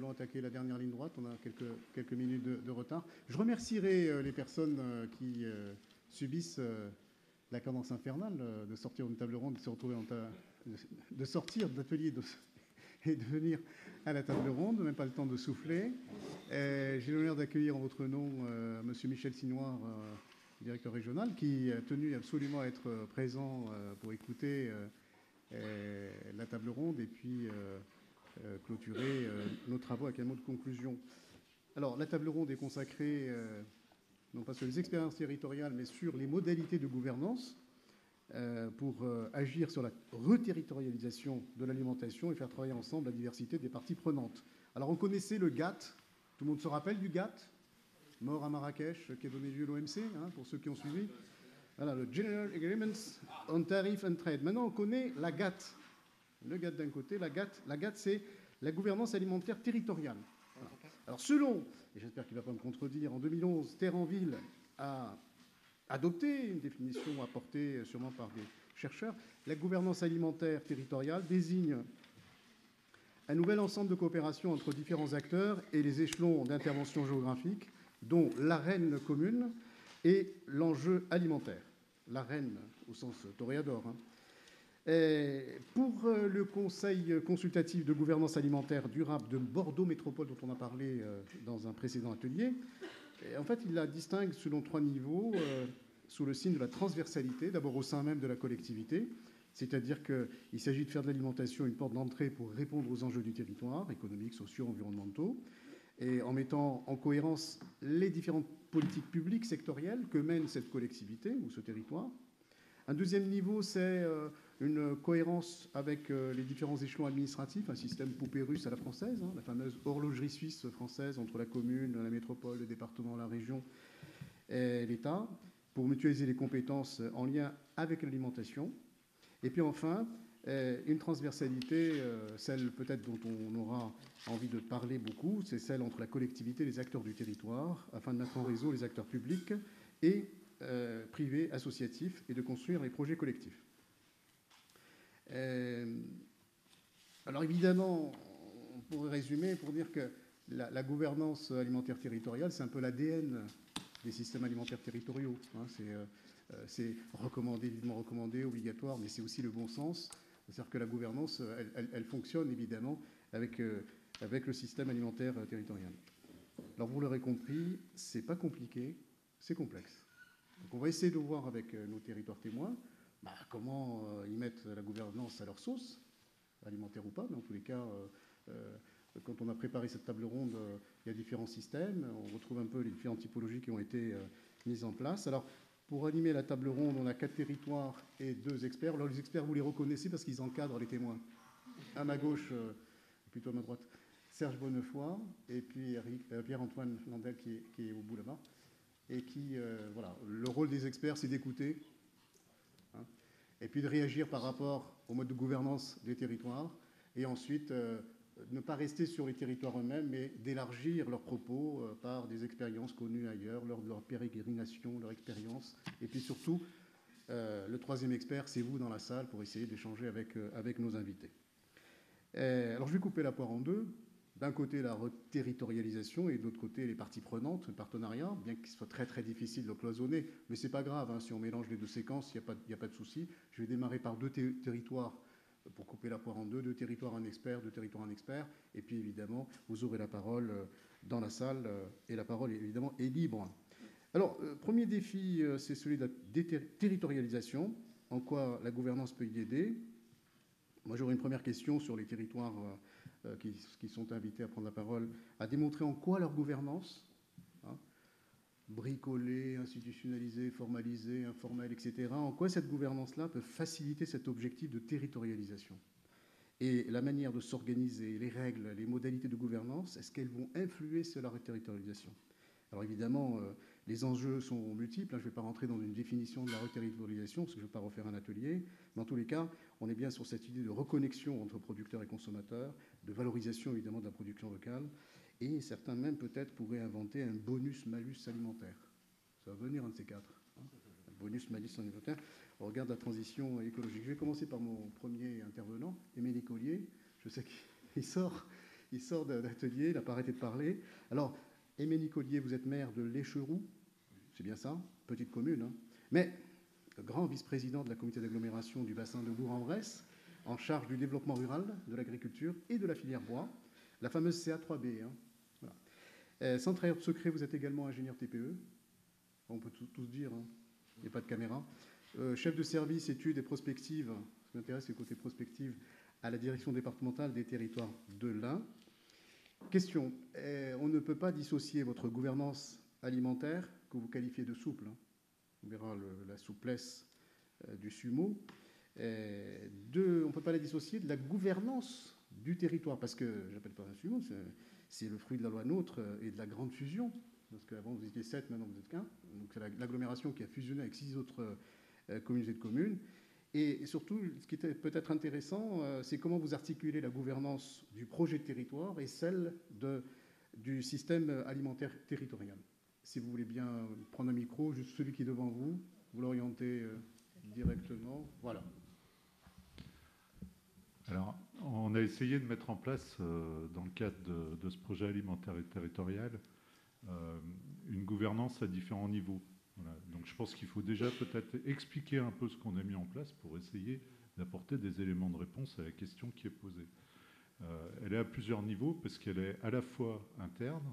allons attaquer la dernière ligne droite. On a quelques minutes de retard. Je remercierai les personnes qui subissent la cadence infernale de sortir d'une table ronde, de se retrouver de sortir d'atelier et de venir à la table ronde. Même pas le temps de souffler. J'ai l'honneur d'accueillir en votre nom M. Michel Sinoir, directeur régional, qui a tenu absolument à être présent pour écouter la table ronde et puis clôturer nos travaux avec un mot de conclusion. Alors, la table ronde est consacrée non pas sur les expériences territoriales, mais sur les modalités de gouvernance pour agir sur la reterritorialisation de l'alimentation et faire travailler ensemble la diversité des parties prenantes. Alors, on connaissait le GATT. Tout le monde se rappelle du GATT, mort à Marrakech, qui a donné lieu à l'OMC, hein, pour ceux qui ont suivi. Voilà, le General Agreements on Tariff and Trade. Maintenant, on connaît la GATT. Le GATT d'un côté, la GATT, c'est la gouvernance alimentaire territoriale. Voilà. Alors, selon, et j'espère qu'il ne va pas me contredire, en 2011, Terre-en-Ville a adopté une définition apportée sûrement par des chercheurs. La gouvernance alimentaire territoriale désigne un nouvel ensemble de coopération entre différents acteurs et les échelons d'intervention géographique, dont l'arène commune et l'enjeu alimentaire. L'arène au sens toréador. Hein. Pour le Conseil consultatif de gouvernance alimentaire durable de Bordeaux Métropole, dont on a parlé dans un précédent atelier, en fait, il la distingue selon 3 niveaux, sous le signe de la transversalité, d'abord au sein même de la collectivité, c'est-à-dire qu'il s'agit de faire de l'alimentation une porte d'entrée pour répondre aux enjeux du territoire, économiques, sociaux, environnementaux, et en mettant en cohérence les différentes politiques publiques sectorielles que mène cette collectivité ou ce territoire. Un deuxième niveau, c'est une cohérence avec les différents échelons administratifs, un système poupée russe à la française, hein, la fameuse horlogerie suisse française entre la commune, la métropole, le département, la région et l'État, pour mutualiser les compétences en lien avec l'alimentation. Et puis enfin, une transversalité, celle peut-être dont on aura envie de parler beaucoup, c'est celle entre la collectivité et les acteurs du territoire, afin de mettre en réseau les acteurs publics et privés, associatifs, et de construire les projets collectifs. Alors évidemment, on pourrait résumer pour dire que la gouvernance alimentaire territoriale, c'est un peu l'ADN des systèmes alimentaires territoriaux. Hein, c'est recommandé, vivement recommandé, obligatoire, mais c'est aussi le bon sens. C'est-à-dire que la gouvernance, elle fonctionne évidemment avec le système alimentaire territorial. Alors vous l'aurez compris, c'est pas compliqué, c'est complexe. Donc on va essayer de voir avec nos territoires témoins comment ils mettent la gouvernance à leur sauce, alimentaire ou pas, mais en tous les cas, quand on a préparé cette table ronde, il y a différents systèmes, on retrouve un peu les différentes typologies qui ont été mises en place. Alors, pour animer la table ronde, on a 4 territoires et 2 experts. Alors, les experts, vous les reconnaissez parce qu'ils encadrent les témoins. À ma gauche, plutôt à ma droite, Serge Bonnefoy, et puis Pierre-Antoine Landel qui est au bout là-bas. Et qui, voilà, le rôle des experts, c'est d'écouter, hein, et puis de réagir par rapport au mode de gouvernance des territoires, et ensuite ne pas rester sur les territoires eux-mêmes, mais d'élargir leurs propos par des expériences connues ailleurs, lors de leur pérégrination, leur expérience, et puis surtout, le troisième expert, c'est vous dans la salle pour essayer d'échanger avec nos invités. Alors je vais couper la poire en deux. D'un côté, la reterritorialisation et de l'autre côté, les parties prenantes, le partenariat, bien qu'il soit très très difficile de le cloisonner, mais ce n'est pas grave, hein, si on mélange les deux séquences, il n'y a pas de souci. Je vais démarrer par 2 territoires pour couper la poire en deux, 2 territoires, un expert, 2 territoires, un expert, et puis évidemment, vous aurez la parole dans la salle, et la parole, évidemment, est libre. Alors, premier défi, c'est celui de la déterritorialisation, en quoi la gouvernance peut y aider. Moi, j'aurais une première question sur les territoires qui sont invités à prendre la parole, à démontrer en quoi leur gouvernance, hein, bricolée, institutionnalisée, formalisée, informelle, etc., en quoi cette gouvernance-là peut faciliter cet objectif de territorialisation. Et la manière de s'organiser, les règles, les modalités de gouvernance, est-ce qu'elles vont influer sur la reterritorialisation ? Alors évidemment, les enjeux sont multiples. Je ne vais pas rentrer dans une définition de la reterritorialisation, parce que je ne vais pas refaire un atelier. Mais en tous les cas, on est bien sur cette idée de reconnexion entre producteurs et consommateurs, de valorisation évidemment de la production locale. Et certains même peut-être pourraient inventer un bonus-malus alimentaire. Ça va venir un de ces 4. Hein, un bonus-malus alimentaire. On regarde la transition écologique. Je vais commencer par mon premier intervenant, Émile Collier. Je sais qu'il sort. il sort d'atelier, il n'a pas arrêté de parler. Alors, Aimé Nicolier, vous êtes maire de l'Écheroux, c'est bien ça, petite commune, hein, mais grand vice-président de la communauté d'agglomération du bassin de Bourg-en-Bresse, en charge du développement rural, de l'agriculture et de la filière bois, la fameuse CA3B. Hein. Voilà. Sans trahir de secret, vous êtes également ingénieur TPE, on peut tous dire, hein. Il n'y a pas de caméra. Chef de service études et prospectives, ce qui m'intéresse c'est le côté prospective, à la direction départementale des territoires de l'Ain. Question, on ne peut pas dissocier votre gouvernance alimentaire, que vous qualifiez de souple, hein. On verra la souplesse du sumo. On ne peut pas la dissocier de la gouvernance du territoire, parce que, je n'appelle pas un sumo, c'est le fruit de la loi NOTRe et de la grande fusion, parce qu'avant vous étiez 7, maintenant vous êtes qu'un. Donc c'est l'agglomération qui a fusionné avec 6 autres communautés de communes. Et surtout, ce qui était peut-être intéressant, c'est comment vous articulez la gouvernance du projet de territoire et celle du système alimentaire territorial. Si vous voulez bien prendre un micro, juste celui qui est devant vous, vous l'orientez directement. Voilà. Alors, on a essayé de mettre en place, dans le cadre de ce projet alimentaire et territorial, une gouvernance à différents niveaux. Voilà. Donc je pense qu'il faut déjà peut-être expliquer un peu ce qu'on a mis en place pour essayer d'apporter des éléments de réponse à la question qui est posée. Elle est à plusieurs niveaux parce qu'elle est à la fois interne,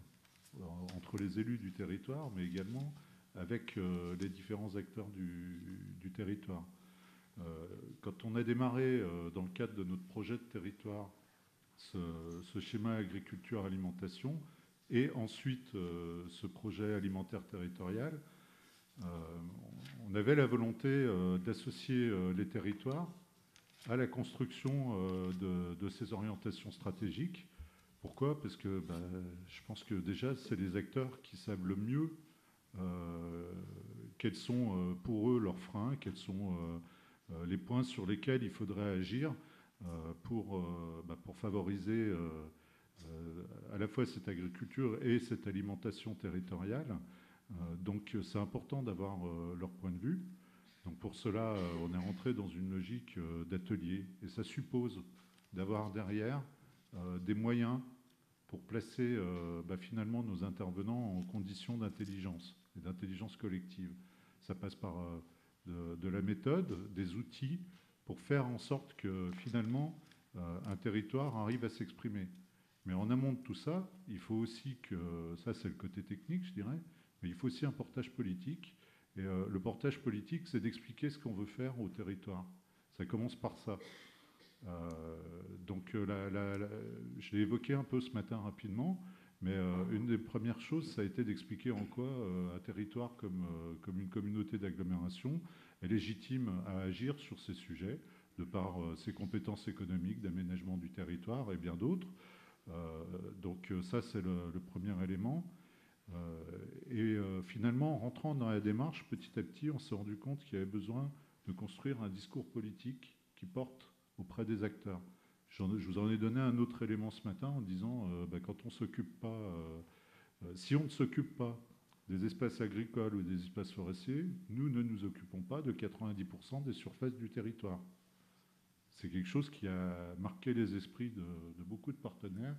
entre les élus du territoire, mais également avec les différents acteurs du territoire. Quand on a démarré, dans le cadre de notre projet de territoire, ce schéma agriculture-alimentation, et ensuite ce projet alimentaire territorial, on avait la volonté d'associer les territoires à la construction de ces orientations stratégiques. Pourquoi ? Parce que je pense que déjà, c'est les acteurs qui savent le mieux quels sont pour eux leurs freins, quels sont les points sur lesquels il faudrait agir pour favoriser à la fois cette agriculture et cette alimentation territoriale. Donc c'est important d'avoir leur point de vue. Donc pour cela, on est rentré dans une logique d'atelier. Et ça suppose d'avoir derrière des moyens pour placer finalement nos intervenants en conditions d'intelligence et d'intelligence collective. Ça passe par de la méthode, des outils, pour faire en sorte que finalement un territoire arrive à s'exprimer. Mais en amont de tout ça, il faut aussi que, ça c'est le côté technique je dirais, mais il faut aussi un portage politique. Et le portage politique, c'est d'expliquer ce qu'on veut faire au territoire. Ça commence par ça. Donc je l'ai évoqué un peu ce matin rapidement, mais une des premières choses, ça a été d'expliquer en quoi un territoire comme une communauté d'agglomération est légitime à agir sur ces sujets, de par ses compétences économiques, d'aménagement du territoire et bien d'autres. Donc ça, c'est le premier élément. Finalement, en rentrant dans la démarche, petit à petit, on s'est rendu compte qu'il y avait besoin de construire un discours politique qui porte auprès des acteurs. Je vous en ai donné un autre élément ce matin en disant quand on s'occupe pas, si on ne s'occupe pas des espaces agricoles ou des espaces forestiers, nous ne nous occupons pas de 90% des surfaces du territoire. C'est quelque chose qui a marqué les esprits de beaucoup de partenaires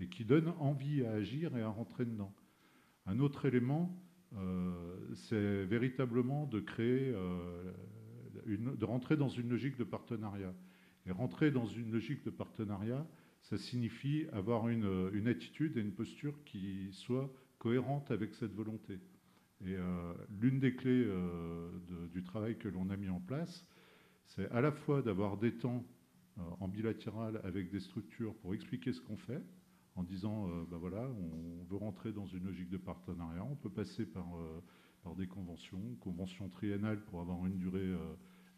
et qui donne envie à agir et à rentrer dedans. Un autre élément, c'est véritablement de créer, de rentrer dans une logique de partenariat. Et rentrer dans une logique de partenariat, ça signifie avoir une attitude et une posture qui soit cohérente avec cette volonté. Et l'une des clés du travail que l'on a mis en place, c'est à la fois d'avoir des temps en bilatéral avec des structures pour expliquer ce qu'on fait, en disant, voilà, on veut rentrer dans une logique de partenariat, on peut passer par des conventions triennales pour avoir une durée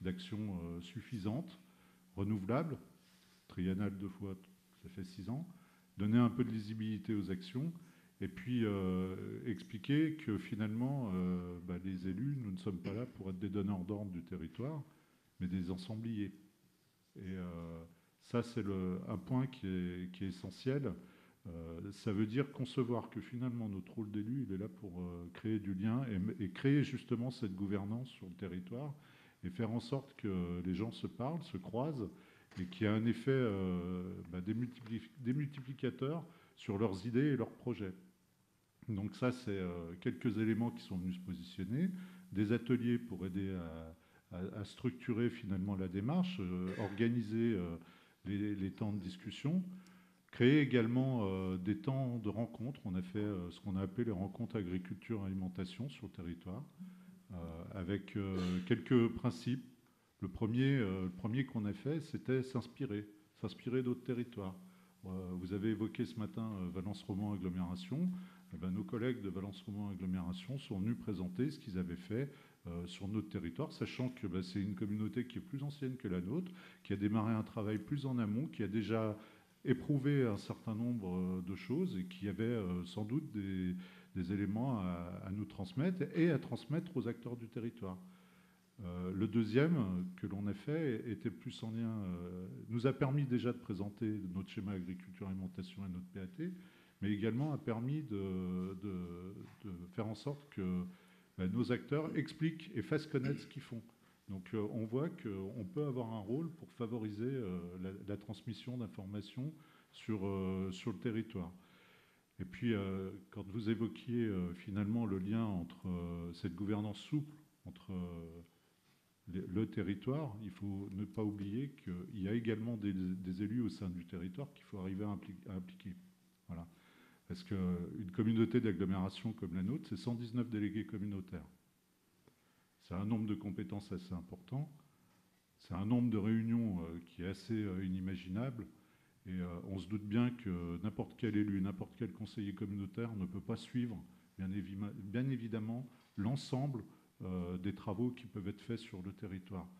d'action suffisante, renouvelable, triennale 2 fois, ça fait 6 ans, donner un peu de lisibilité aux actions, et puis expliquer que finalement, les élus, nous ne sommes pas là pour être des donneurs d'ordre du territoire, mais des ensembliers. Et ça, c'est un point qui est essentiel. Ça veut dire concevoir que finalement notre rôle d'élu, il est là pour créer du lien et créer justement cette gouvernance sur le territoire et faire en sorte que les gens se parlent, se croisent et qui a un effet démultiplicateur sur leurs idées et leurs projets. Donc ça, c'est quelques éléments qui sont venus se positionner, des ateliers pour aider à structurer finalement la démarche, organiser les temps de discussion, créer également des temps de rencontres. On a fait ce qu'on a appelé les rencontres agriculture-alimentation sur le territoire, avec quelques principes. Le premier qu'on a fait, c'était s'inspirer d'autres territoires. Vous avez évoqué ce matin Valence Roman Agglomération. Eh ben, nos collègues de Valence Roman Agglomération sont venus présenter ce qu'ils avaient fait sur notre territoire, sachant que c'est une communauté qui est plus ancienne que la nôtre, qui a démarré un travail plus en amont, qui a déjà éprouvé un certain nombre de choses et qui avait sans doute des éléments à nous transmettre et à transmettre aux acteurs du territoire. Le deuxième que l'on a fait était plus en lien, nous a permis déjà de présenter notre schéma agriculture-alimentation et notre PAT, mais également a permis de faire en sorte que nos acteurs expliquent et fassent connaître ce qu'ils font. Donc on voit qu'on peut avoir un rôle pour favoriser la transmission d'informations sur le territoire. Et puis quand vous évoquiez finalement le lien entre cette gouvernance souple entre le territoire, il faut ne pas oublier qu'il y a également des élus au sein du territoire qu'il faut arriver à impliquer. Voilà. Parce qu'une communauté d'agglomération comme la nôtre, c'est 119 délégués communautaires. C'est un nombre de compétences assez important. C'est un nombre de réunions qui est assez inimaginable. Et on se doute bien que n'importe quel élu, n'importe quel conseiller communautaire ne peut pas suivre, bien évidemment, l'ensemble des travaux qui peuvent être faits sur le territoire.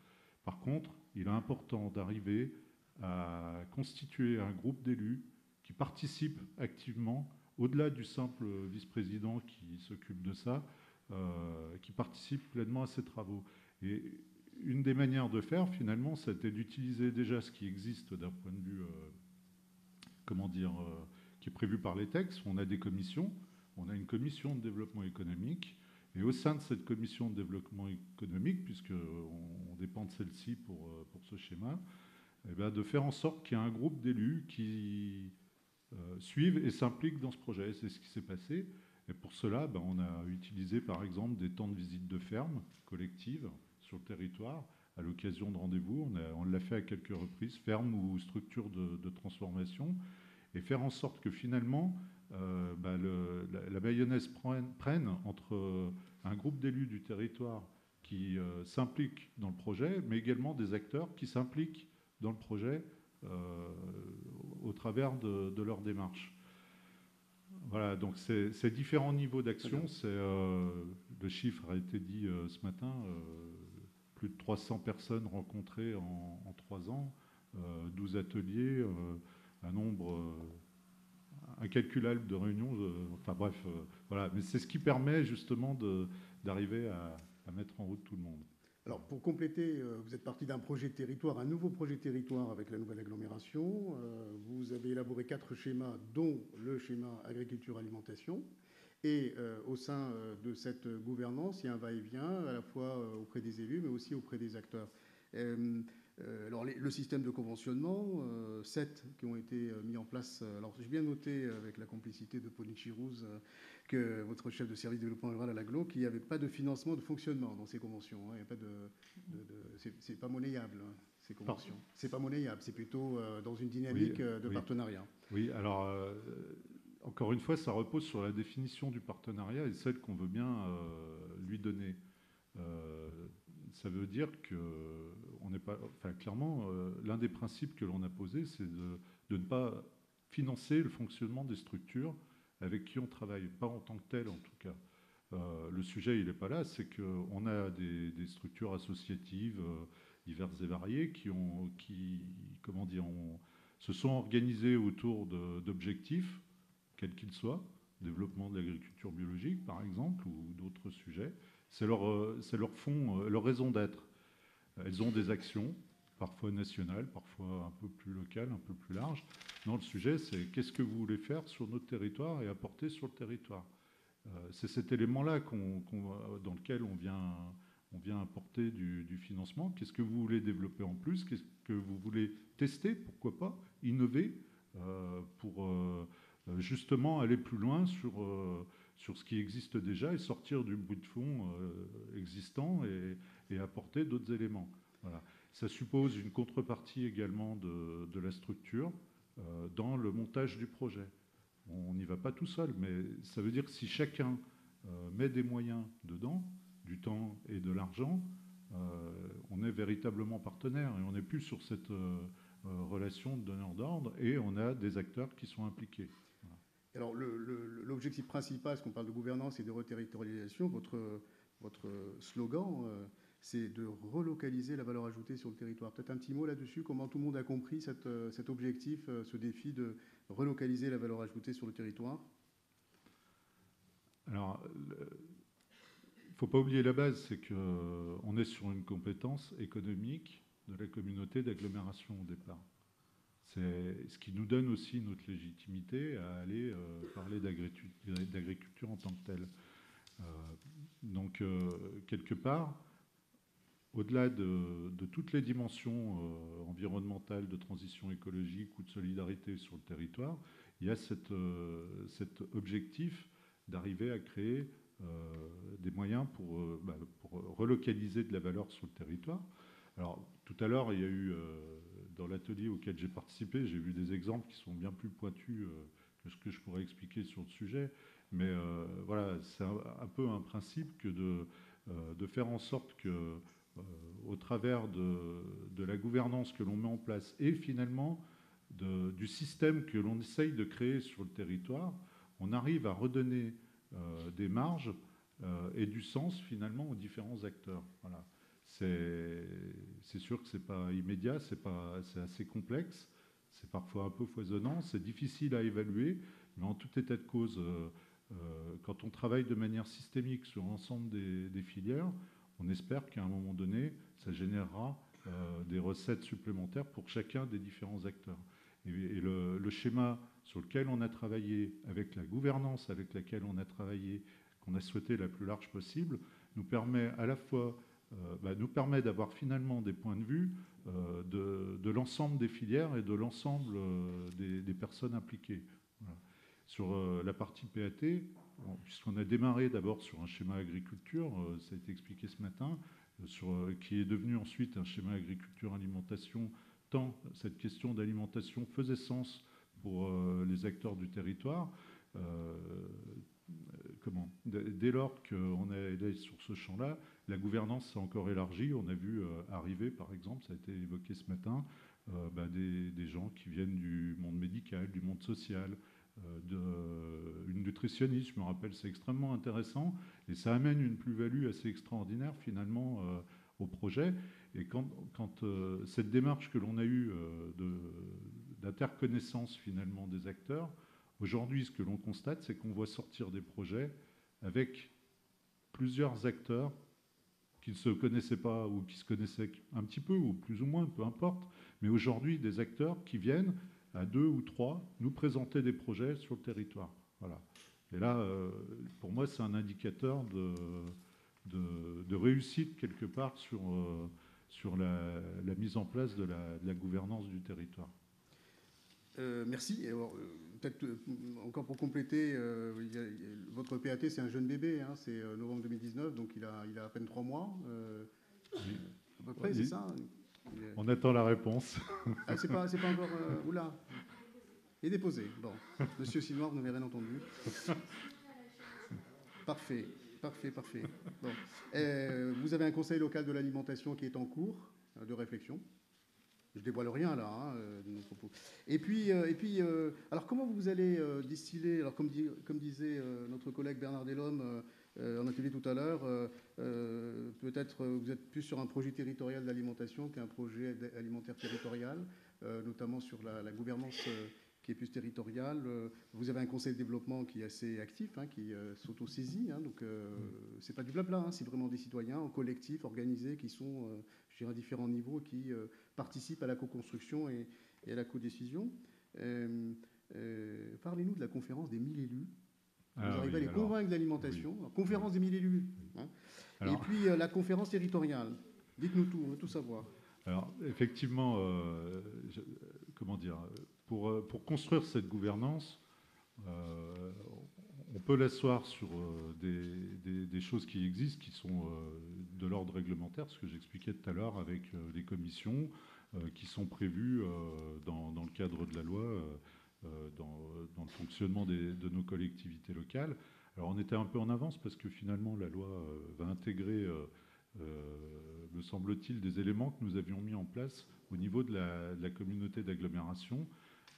Par contre, il est important d'arriver à constituer un groupe d'élus qui participent activement, au-delà du simple vice-président qui s'occupe de ça, qui participent pleinement à ces travaux. Et une des manières de faire, finalement, c'était d'utiliser déjà ce qui existe d'un point de vue, qui est prévu par les textes. On a des commissions, on a une commission de développement économique, et au sein de cette commission de développement économique, puisqu'on dépend de celle-ci pour ce schéma, eh bien, de faire en sorte qu'il y ait un groupe d'élus qui suivent et s'impliquent dans ce projet. C'est ce qui s'est passé. Et pour cela, on a utilisé par exemple des temps de visite de ferme collectives sur le territoire à l'occasion de rendez-vous. On l'a fait à quelques reprises, ferme ou structure de transformation, et faire en sorte que finalement la mayonnaise prenne entre un groupe d'élus du territoire qui s'impliquent dans le projet, mais également des acteurs qui s'impliquent dans le projet au travers de leur démarche. Voilà, donc ces différents niveaux d'action, le chiffre a été dit ce matin, plus de 300 personnes rencontrées en 3 ans, 12 ateliers, un nombre incalculable de réunions, enfin bref, voilà. Mais c'est ce qui permet justement d'arriver à mettre en route tout le monde. Alors, pour compléter, vous êtes parti d'un projet de territoire, un nouveau projet de territoire avec la nouvelle agglomération. Vous avez élaboré 4 schémas, dont le schéma agriculture-alimentation. Et au sein de cette gouvernance, il y a un va-et-vient, à la fois auprès des élus, mais aussi auprès des acteurs. Alors, le système de conventionnement, 7 qui ont été mis en place. Alors, j'ai bien noté, avec la complicité de Pauline Chirouz, que votre chef de service de développement rural à l'Aglo, qu'il n'y avait pas de financement de fonctionnement dans ces conventions. Il y a pas c'est pas monnayable, hein, ces conventions. C'est pas monnayable, c'est plutôt dans une dynamique de partenariat. Oui, alors, encore une fois, ça repose sur la définition du partenariat et celle qu'on veut bien lui donner. Ça veut dire que on n'est pas, enfin, clairement, l'un des principes que l'on a posé, c'est de ne pas financer le fonctionnement des structures avec qui on travaille, pas en tant que tel en tout cas. Le sujet, il n'est pas là, c'est qu'on a des structures associatives diverses et variées qui se sont organisées autour d'objectifs, quels qu'ils soient, développement de l'agriculture biologique par exemple, ou d'autres sujets. C'est leur fond, leur raison d'être. Elles ont des actions, parfois nationales, parfois un peu plus locales, un peu plus larges. Non, le sujet, c'est qu'est-ce que vous voulez faire sur notre territoire et apporter sur le territoire. C'est cet élément-là dans lequel on on vient apporter du financement. Qu'est-ce que vous voulez développer en plus? Qu'est-ce que vous voulez tester? Pourquoi pas innover pour justement aller plus loin sur ce qui existe déjà et sortir du bruit de fond existant et apporter d'autres éléments. Voilà. Ça suppose une contrepartie également de la structure dans le montage du projet. On n'y va pas tout seul, mais ça veut dire que si chacun met des moyens dedans, du temps et de l'argent, on est véritablement partenaire et on n'est plus sur cette relation de donneur d'ordre et on a des acteurs qui sont impliqués. Voilà. Alors l'objectif principal, parce qu'on parle de gouvernance et de reterritorialisation, votre slogan, c'est de relocaliser la valeur ajoutée sur le territoire. Peut-être un petit mot là-dessus, comment tout le monde a compris cet objectif, ce défi de relocaliser la valeur ajoutée sur le territoire? Alors, il ne faut pas oublier la base, c'est qu'on est sur une compétence économique de la communauté d'agglomération au départ. C'est ce qui nous donne aussi notre légitimité à aller parler d'agriculture en tant que telle. Donc, quelque part, au-delà de toutes les dimensions environnementales, de transition écologique ou de solidarité sur le territoire, il y a cet objectif d'arriver à créer des moyens pour relocaliser de la valeur sur le territoire. Alors, tout à l'heure, il y a eu, dans l'atelier auquel j'ai participé, j'ai vu des exemples qui sont bien plus pointus que ce que je pourrais expliquer sur le sujet. Mais voilà, c'est un peu un principe que de faire en sorte que, au travers de la gouvernance que l'on met en place et finalement du système que l'on essaye de créer sur le territoire, on arrive à redonner des marges et du sens finalement aux différents acteurs. Voilà. C'est sûr que ce n'est pas immédiat, c'est assez complexe, c'est parfois un peu foisonnant, c'est difficile à évaluer, mais en tout état de cause, quand on travaille de manière systémique sur l'ensemble des filières, on espère qu'à un moment donné, ça générera des recettes supplémentaires pour chacun des différents acteurs. Et le schéma sur lequel on a travaillé, avec la gouvernance avec laquelle on a travaillé, qu'on a souhaité la plus large possible, nous permet à la fois d'avoir finalement des points de vue de l'ensemble des filières et de l'ensemble des personnes impliquées. Voilà. Sur la partie PAT, puisqu'on a démarré d'abord sur un schéma agriculture, ça a été expliqué ce matin, qui est devenu ensuite un schéma agriculture-alimentation, tant cette question d'alimentation faisait sens pour les acteurs du territoire. Dès lors qu'on est allé sur ce champ-là, la gouvernance s'est encore élargie. On a vu arriver, par exemple, ça a été évoqué ce matin, des gens qui viennent du monde médical, du monde social, une nutritionniste, je me rappelle, c'est extrêmement intéressant et ça amène une plus-value assez extraordinaire finalement au projet. Et quand cette démarche que l'on a eue d'interconnaissance finalement des acteurs, aujourd'hui ce que l'on constate, c'est qu'on voit sortir des projets avec plusieurs acteurs qui ne se connaissaient pas ou qui se connaissaient un petit peu ou plus ou moins, peu importe, mais aujourd'hui des acteurs qui viennent à 2 ou 3 nous présenter des projets sur le territoire. Voilà. Et là, pour moi, c'est un indicateur de réussite quelque part sur la mise en place de la gouvernance du territoire. Merci. Peut-être encore pour compléter, votre PAT, c'est un jeune bébé, hein, c'est novembre 2019, donc il a à peine 3 mois, Oui. à peu près, c'est ça? On attend la réponse. Ah, c'est pas encore... oula. Il est déposé. Bon. Monsieur Sinoir, vous n'avez rien entendu. Parfait. Bon. Vous avez un conseil local de l'alimentation qui est en cours de réflexion. Je ne dévoile rien là, hein, de nos propos. Et puis, alors comment vous allez distiller, alors comme disait notre collègue Bernard Delhomme en atelier tout à l'heure, peut-être vous êtes plus sur un projet territorial d'alimentation qu'un projet alimentaire territorial, notamment sur la gouvernance qui est plus territoriale. Vous avez un conseil de développement qui est assez actif, hein, qui s'auto-saisit, hein, donc c'est pas du blabla, hein, c'est vraiment des citoyens en collectif, organisés, qui sont, je dirais, à différents niveaux, qui participent à la co-construction et à la co-décision. Parlez-nous de la conférence des 1000 élus. Vous arrivez à les convaincre de l'alimentation. Oui. Conférence des 1000 élus. Hein. Et puis la conférence territoriale. Dites-nous tout, on veut tout savoir. Alors, effectivement, comment dire, pour construire cette gouvernance, on peut l'asseoir sur des choses qui existent, qui sont de l'ordre réglementaire, ce que j'expliquais tout à l'heure avec les commissions qui sont prévues dans le cadre de la loi, dans le fonctionnement de nos collectivités locales. Alors on était un peu en avance parce que finalement la loi va intégrer, me semble-t-il, des éléments que nous avions mis en place au niveau de la communauté d'agglomération.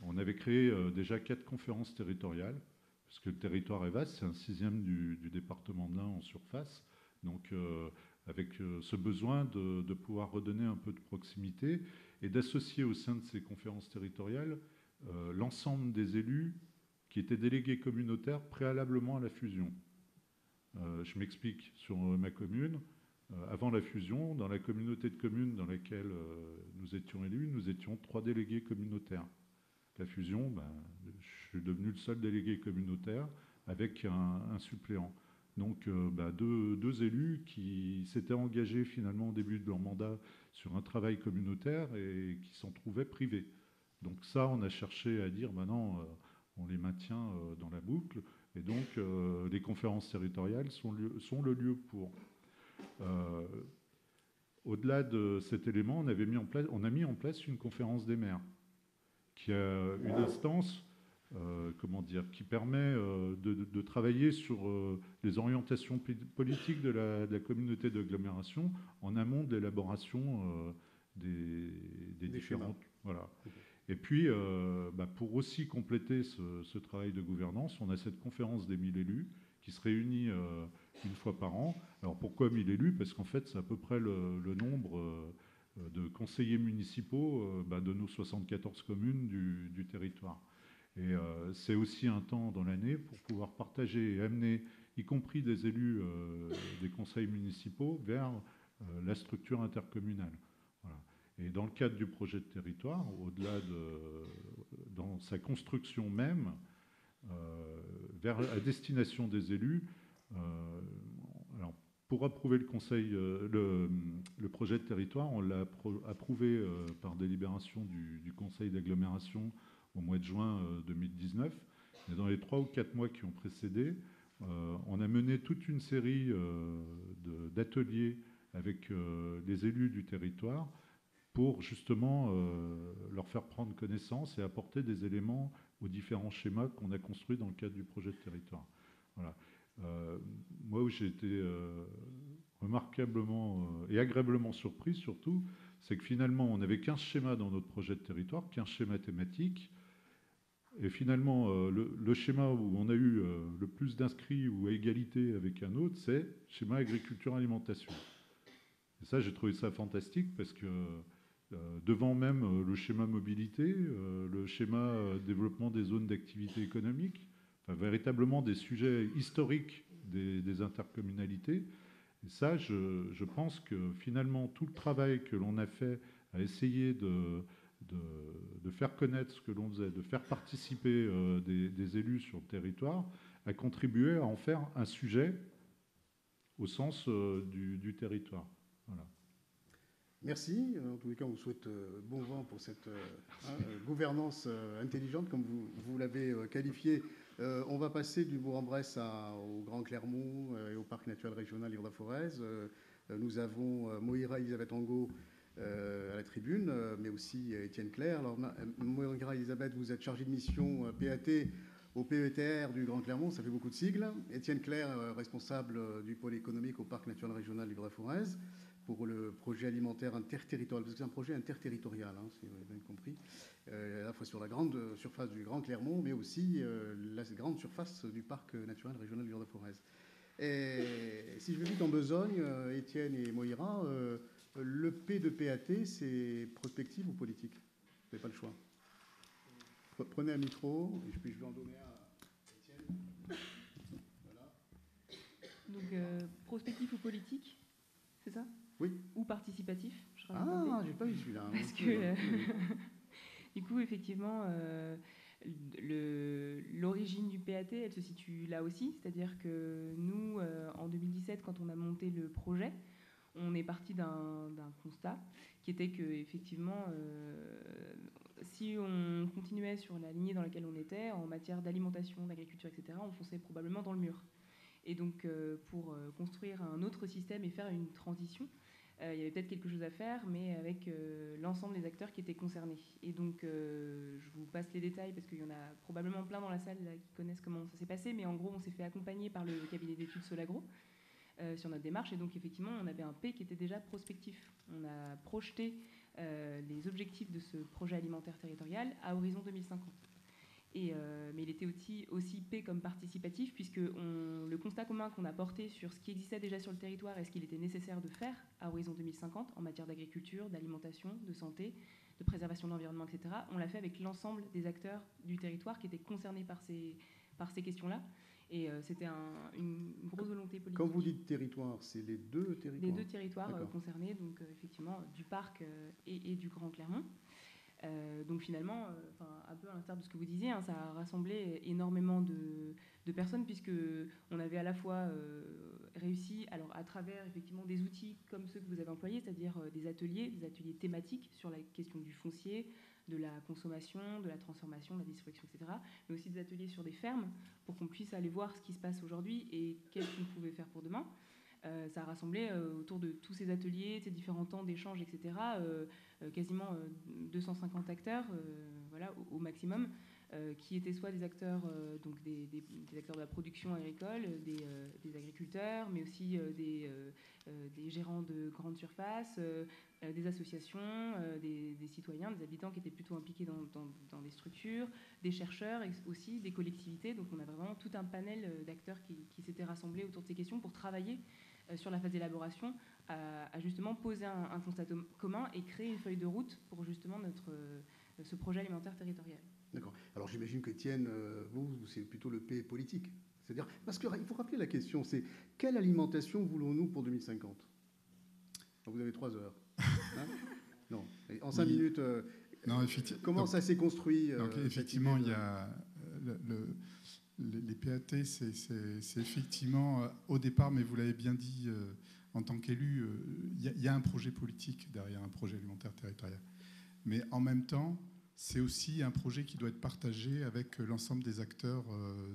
On avait créé déjà 4 conférences territoriales, parce que le territoire est vaste, c'est un 6e du département de l'Ain en surface. Donc avec ce besoin de pouvoir redonner un peu de proximité et d'associer au sein de ces conférences territoriales l'ensemble des élus qui étaient délégués communautaires préalablement à la fusion. Je m'explique, sur ma commune, avant la fusion, dans la communauté de communes dans laquelle nous étions élus, nous étions 3 délégués communautaires. La fusion, je suis devenu le seul délégué communautaire avec un suppléant. Donc 2 élus qui s'étaient engagés finalement au début de leur mandat sur un travail communautaire et qui s'en trouvaient privés. Donc ça, on a cherché à dire, non, on les maintient dans la boucle. Et donc les conférences territoriales sont le lieu pour. Au-delà de cet élément, on a mis en place une conférence des maires, qui a une instance qui permet de travailler sur les orientations politiques de la communauté d'agglomération en amont de l'élaboration des différentes... Voilà. Et puis, pour aussi compléter ce travail de gouvernance, on a cette conférence des 1000 élus qui se réunit une fois par an. Alors pourquoi 1000 élus? Parce qu'en fait, c'est à peu près le nombre de conseillers municipaux de nos 74 communes du territoire. Et c'est aussi un temps dans l'année pour pouvoir partager et amener, y compris des élus des conseils municipaux, vers la structure intercommunale. Voilà. Et dans le cadre du projet de territoire, au-delà dans sa construction même, à destination des élus, alors pour approuver le projet de territoire, on l'a approuvé par délibération du Conseil d'agglomération au mois de juin 2019. Et dans les 3 ou 4 mois qui ont précédé, on a mené toute une série d'ateliers avec les élus du territoire pour justement leur faire prendre connaissance et apporter des éléments aux différents schémas qu'on a construits dans le cadre du projet de territoire. Voilà. Moi, où j'ai été remarquablement et agréablement surpris surtout, c'est que finalement, on avait 15 schémas dans notre projet de territoire, 15 schémas thématiques. Et finalement, le schéma où on a eu le plus d'inscrits ou à égalité avec un autre, c'est schéma agriculture-alimentation. Et ça, j'ai trouvé ça fantastique parce que devant même le schéma mobilité, le schéma développement des zones d'activité économique, enfin, véritablement des sujets historiques des intercommunalités. Et ça, je pense que finalement, tout le travail que l'on a fait à essayer de faire connaître ce que l'on faisait, de faire participer des élus sur le territoire, a contribué à en faire un sujet au sens du territoire. Voilà. Merci. En tous les cas, on vous souhaite bon vent pour cette gouvernance intelligente, comme vous l'avez qualifiée. On va passer du Bourg-en-Bresse au Grand Clermont et au Parc naturel régional Livre-la-Forez. Nous avons Moira Elisabeth Angot à la tribune, mais aussi Étienne Clair. Alors, Moira Elisabeth, vous êtes chargée de mission PAT au PETR du Grand Clermont, ça fait beaucoup de sigles. Étienne Clair, responsable du pôle économique au Parc naturel régional Livre-la-Forez, pour le projet alimentaire interterritorial, parce que c'est un projet interterritorial, si vous avez bien compris, à la fois sur la grande surface du Grand Clermont, mais aussi la grande surface du parc naturel régional Livre-la-Forez. Et si je vais vite en besogne, Étienne et Moira, le P de PAT, c'est prospective ou politique? Vous n'avez pas le choix. Prenez un micro, et puis je vais en donner un à Étienne. Voilà. Donc, prospectif ou politique, c'est ça? Oui. Ou participatif, j'ai pas vu celui-là. Parce que, du coup, effectivement, l'origine du PAT, elle se situe là aussi, c'est-à-dire que nous, en 2017, quand on a monté le projet, on est parti d'un constat qui était que effectivement, si on continuait sur la lignée dans laquelle on était, en matière d'alimentation, d'agriculture, etc., on fonçait probablement dans le mur. Et donc, pour construire un autre système et faire une transition, il y avait peut-être quelque chose à faire, mais avec l'ensemble des acteurs qui étaient concernés. Et donc, je vous passe les détails, parce qu'il y en a probablement plein dans la salle là, qui connaissent comment ça s'est passé, mais en gros, on s'est fait accompagner par le cabinet d'études Solagro sur notre démarche, et donc effectivement, on avait un P qui était déjà prospectif. On a projeté les objectifs de ce projet alimentaire territorial à horizon 2050. Mais il était aussi P comme participatif, puisque le constat commun qu'on a porté sur ce qui existait déjà sur le territoire et ce qu'il était nécessaire de faire à horizon 2050 en matière d'agriculture, d'alimentation, de santé, de préservation de l'environnement, etc., on l'a fait avec l'ensemble des acteurs du territoire qui étaient concernés par ces questions-là. Et c'était une grosse volonté politique. Quand vous dites territoire, c'est les deux territoires? Les deux territoires concernés, donc effectivement du parc et du Grand Clermont. Donc finalement, un peu à l'instar de ce que vous disiez, ça a rassemblé énormément de personnes, puisqu'on avait à la fois réussi, alors à travers effectivement des outils comme ceux que vous avez employés, c'est-à-dire des ateliers thématiques sur la question du foncier, de la consommation, de la transformation, de la distribution, etc., mais aussi des ateliers sur des fermes pour qu'on puisse aller voir ce qui se passe aujourd'hui et qu'est-ce qu'on pouvait faire pour demain. Ça a rassemblé autour de tous ces ateliers, ces différents temps d'échange, etc., quasiment 250 acteurs, voilà, au maximum, qui étaient soit des acteurs, donc des acteurs de la production agricole, des agriculteurs, mais aussi des gérants de grandes surfaces, des associations, des citoyens, des habitants qui étaient plutôt impliqués dans des structures, des chercheurs aussi, des collectivités. Donc on a vraiment tout un panel d'acteurs qui s'étaient rassemblés autour de ces questions pour travailler sur la phase d'élaboration, à justement poser un constat commun et créer une feuille de route pour justement ce projet alimentaire territorial. D'accord. Alors j'imagine qu'Étienne, vous, c'est plutôt le P politique. C'est-à-dire, parce qu'il faut rappeler la question, c'est quelle alimentation voulons-nous pour 2050 ? Vous avez 3 heures. Hein, non. En 5 minutes, non, comment ça s'est construit donc, effectivement, il y a les PAT, c'est effectivement, au départ, mais vous l'avez bien dit, en tant qu'élu, il y a un projet politique derrière un projet alimentaire territorial. Mais en même temps, c'est aussi un projet qui doit être partagé avec l'ensemble des acteurs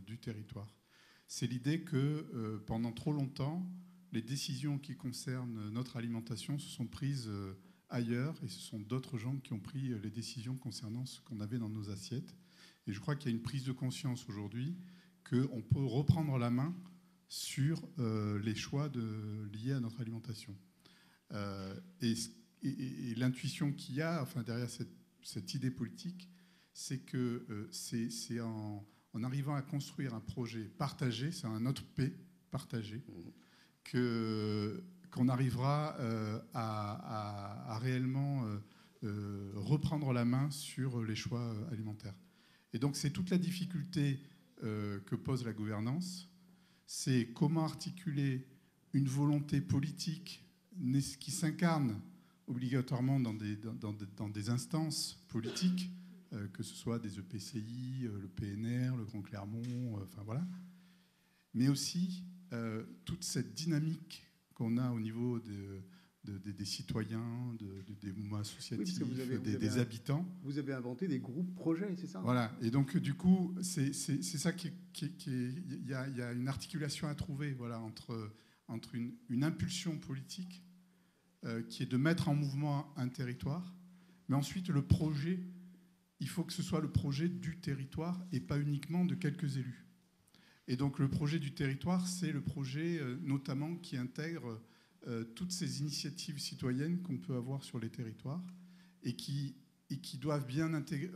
du territoire. C'est l'idée que pendant trop longtemps, les décisions qui concernent notre alimentation se sont prises ailleurs, et ce sont d'autres gens qui ont pris les décisions concernant ce qu'on avait dans nos assiettes. Et je crois qu'il y a une prise de conscience aujourd'hui qu'on peut reprendre la main sur les choix liés à notre alimentation. Et l'intuition qu'il y a derrière cette idée politique, c'est que c'est en arrivant à construire un projet partagé, c'est un autre P partagé, qu'on arrivera à réellement reprendre la main sur les choix alimentaires. Et donc c'est toute la difficulté que pose la gouvernance, c'est comment articuler une volonté politique qui s'incarne obligatoirement dans des instances politiques, que ce soit des EPCI, le PNR, le Grand Clermont, enfin voilà, mais aussi toute cette dynamique qu'on a au niveau des citoyens, des mouvements associatifs, des habitants. Vous avez inventé des groupes projets, c'est ça ? Voilà, et donc du coup, c'est ça il y a une articulation à trouver, voilà, entre une impulsion politique qui est de mettre en mouvement un territoire, mais ensuite le projet, il faut que ce soit le projet du territoire et pas uniquement de quelques élus. Et donc le projet du territoire, c'est le projet notamment qui intègre toutes ces initiatives citoyennes qu'on peut avoir sur les territoires et qui doivent bien intégrer...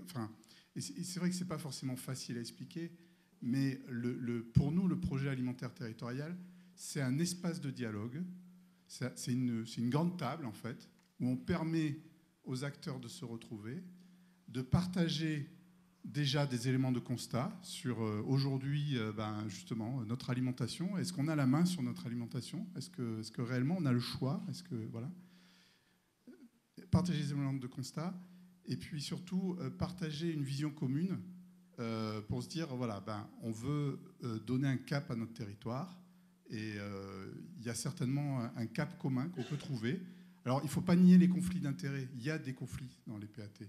et c'est vrai que ce n'est pas forcément facile à expliquer, mais pour nous, le projet alimentaire territorial, c'est un espace de dialogue, c'est une grande table, en fait, où on permet aux acteurs de se retrouver, de partager déjà des éléments de constat sur aujourd'hui, justement, notre alimentation. Est-ce qu'on a la main sur notre alimentation ? Est-ce que réellement on a le choix ? Voilà. Partager des éléments de constat et puis surtout partager une vision commune pour se dire, voilà, on veut donner un cap à notre territoire, et il y a certainement un cap commun qu'on peut trouver. Alors, il ne faut pas nier les conflits d'intérêts. Il y a des conflits dans les PAT.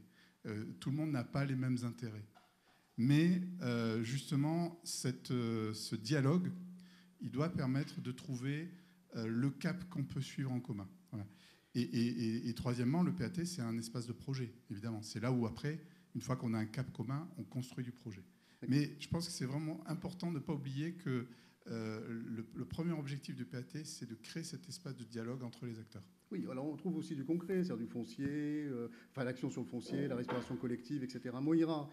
Tout le monde n'a pas les mêmes intérêts. Mais justement, ce dialogue, il doit permettre de trouver le cap qu'on peut suivre en commun. Voilà. Et troisièmement, le PAT, c'est un espace de projet, évidemment. C'est là où, après, une fois qu'on a un cap commun, on construit du projet. Mais je pense que c'est vraiment important de ne pas oublier que le premier objectif du PAT, c'est de créer cet espace de dialogue entre les acteurs. Oui, alors on trouve aussi du concret, c'est-à-dire du foncier, l'action sur le foncier, la respiration collective, etc. Moira,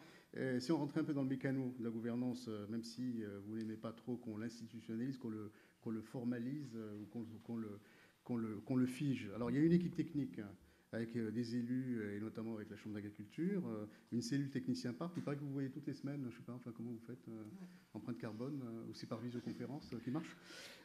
si on rentrait un peu dans le mécano de la gouvernance, même si vous n'aimez pas trop qu'on l'institutionnalise, qu'on le formalise ou qu'on le fige. Alors il y a une équipe technique avec des élus et notamment avec la Chambre d'agriculture, une cellule technicien parc. Il paraît que vous voyez toutes les semaines, je ne sais pas, enfin comment vous faites, empreinte carbone, ou c'est par visioconférence qui marche.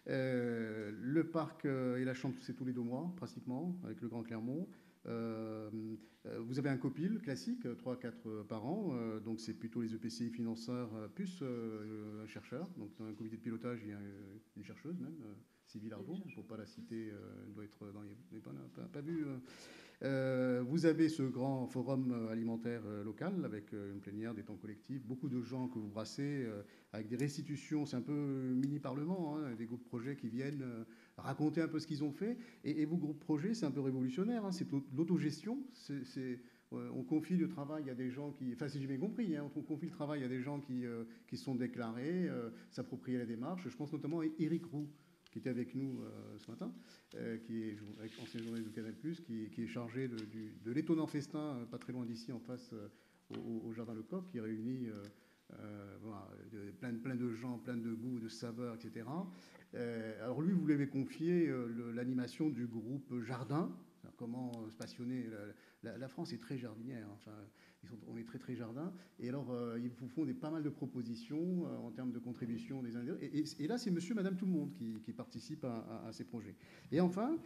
Le parc et la Chambre, c'est tous les 2 mois, pratiquement, avec le Grand Clermont. Vous avez un COPIL classique, 3-4 par an, donc c'est plutôt les EPCI financeurs, plus un chercheur. Donc dans un comité de pilotage, il y a une chercheuse même, Sylvie Lardon, il ne faut pas la citer, elle doit être dans les bonnes, pas vu. Vous avez ce grand forum alimentaire local avec une plénière, des temps collectifs, beaucoup de gens que vous brassez avec des restitutions, c'est un peu mini-parlement, hein, des groupes projets qui viennent raconter un peu ce qu'ils ont fait. Et vos groupes projets, c'est un peu révolutionnaire, hein, c'est l'autogestion, on confie le travail à des gens qui... Enfin, si j'ai bien compris, hein, on confie le travail à des gens qui sont déclarés, s'approprier la démarche. Je pense notamment à Éric Roux, qui était avec nous ce matin, qui est ancien journaliste de Canal+, qui est chargé de l'étonnant festin, pas très loin d'ici, en face, au Jardin Lecoq, qui réunit voilà, plein de gens, plein de goûts, de saveurs, etc. Alors lui, vous l'avez confié l'animation du groupe Jardin. Comment se passionner. La France est très jardinière. Enfin, on est très, très jardin. Et alors, ils vous font pas mal de propositions en termes de contribution des uns et des autres. Et là, c'est monsieur, madame, tout le monde qui participe à ces projets. Et enfin,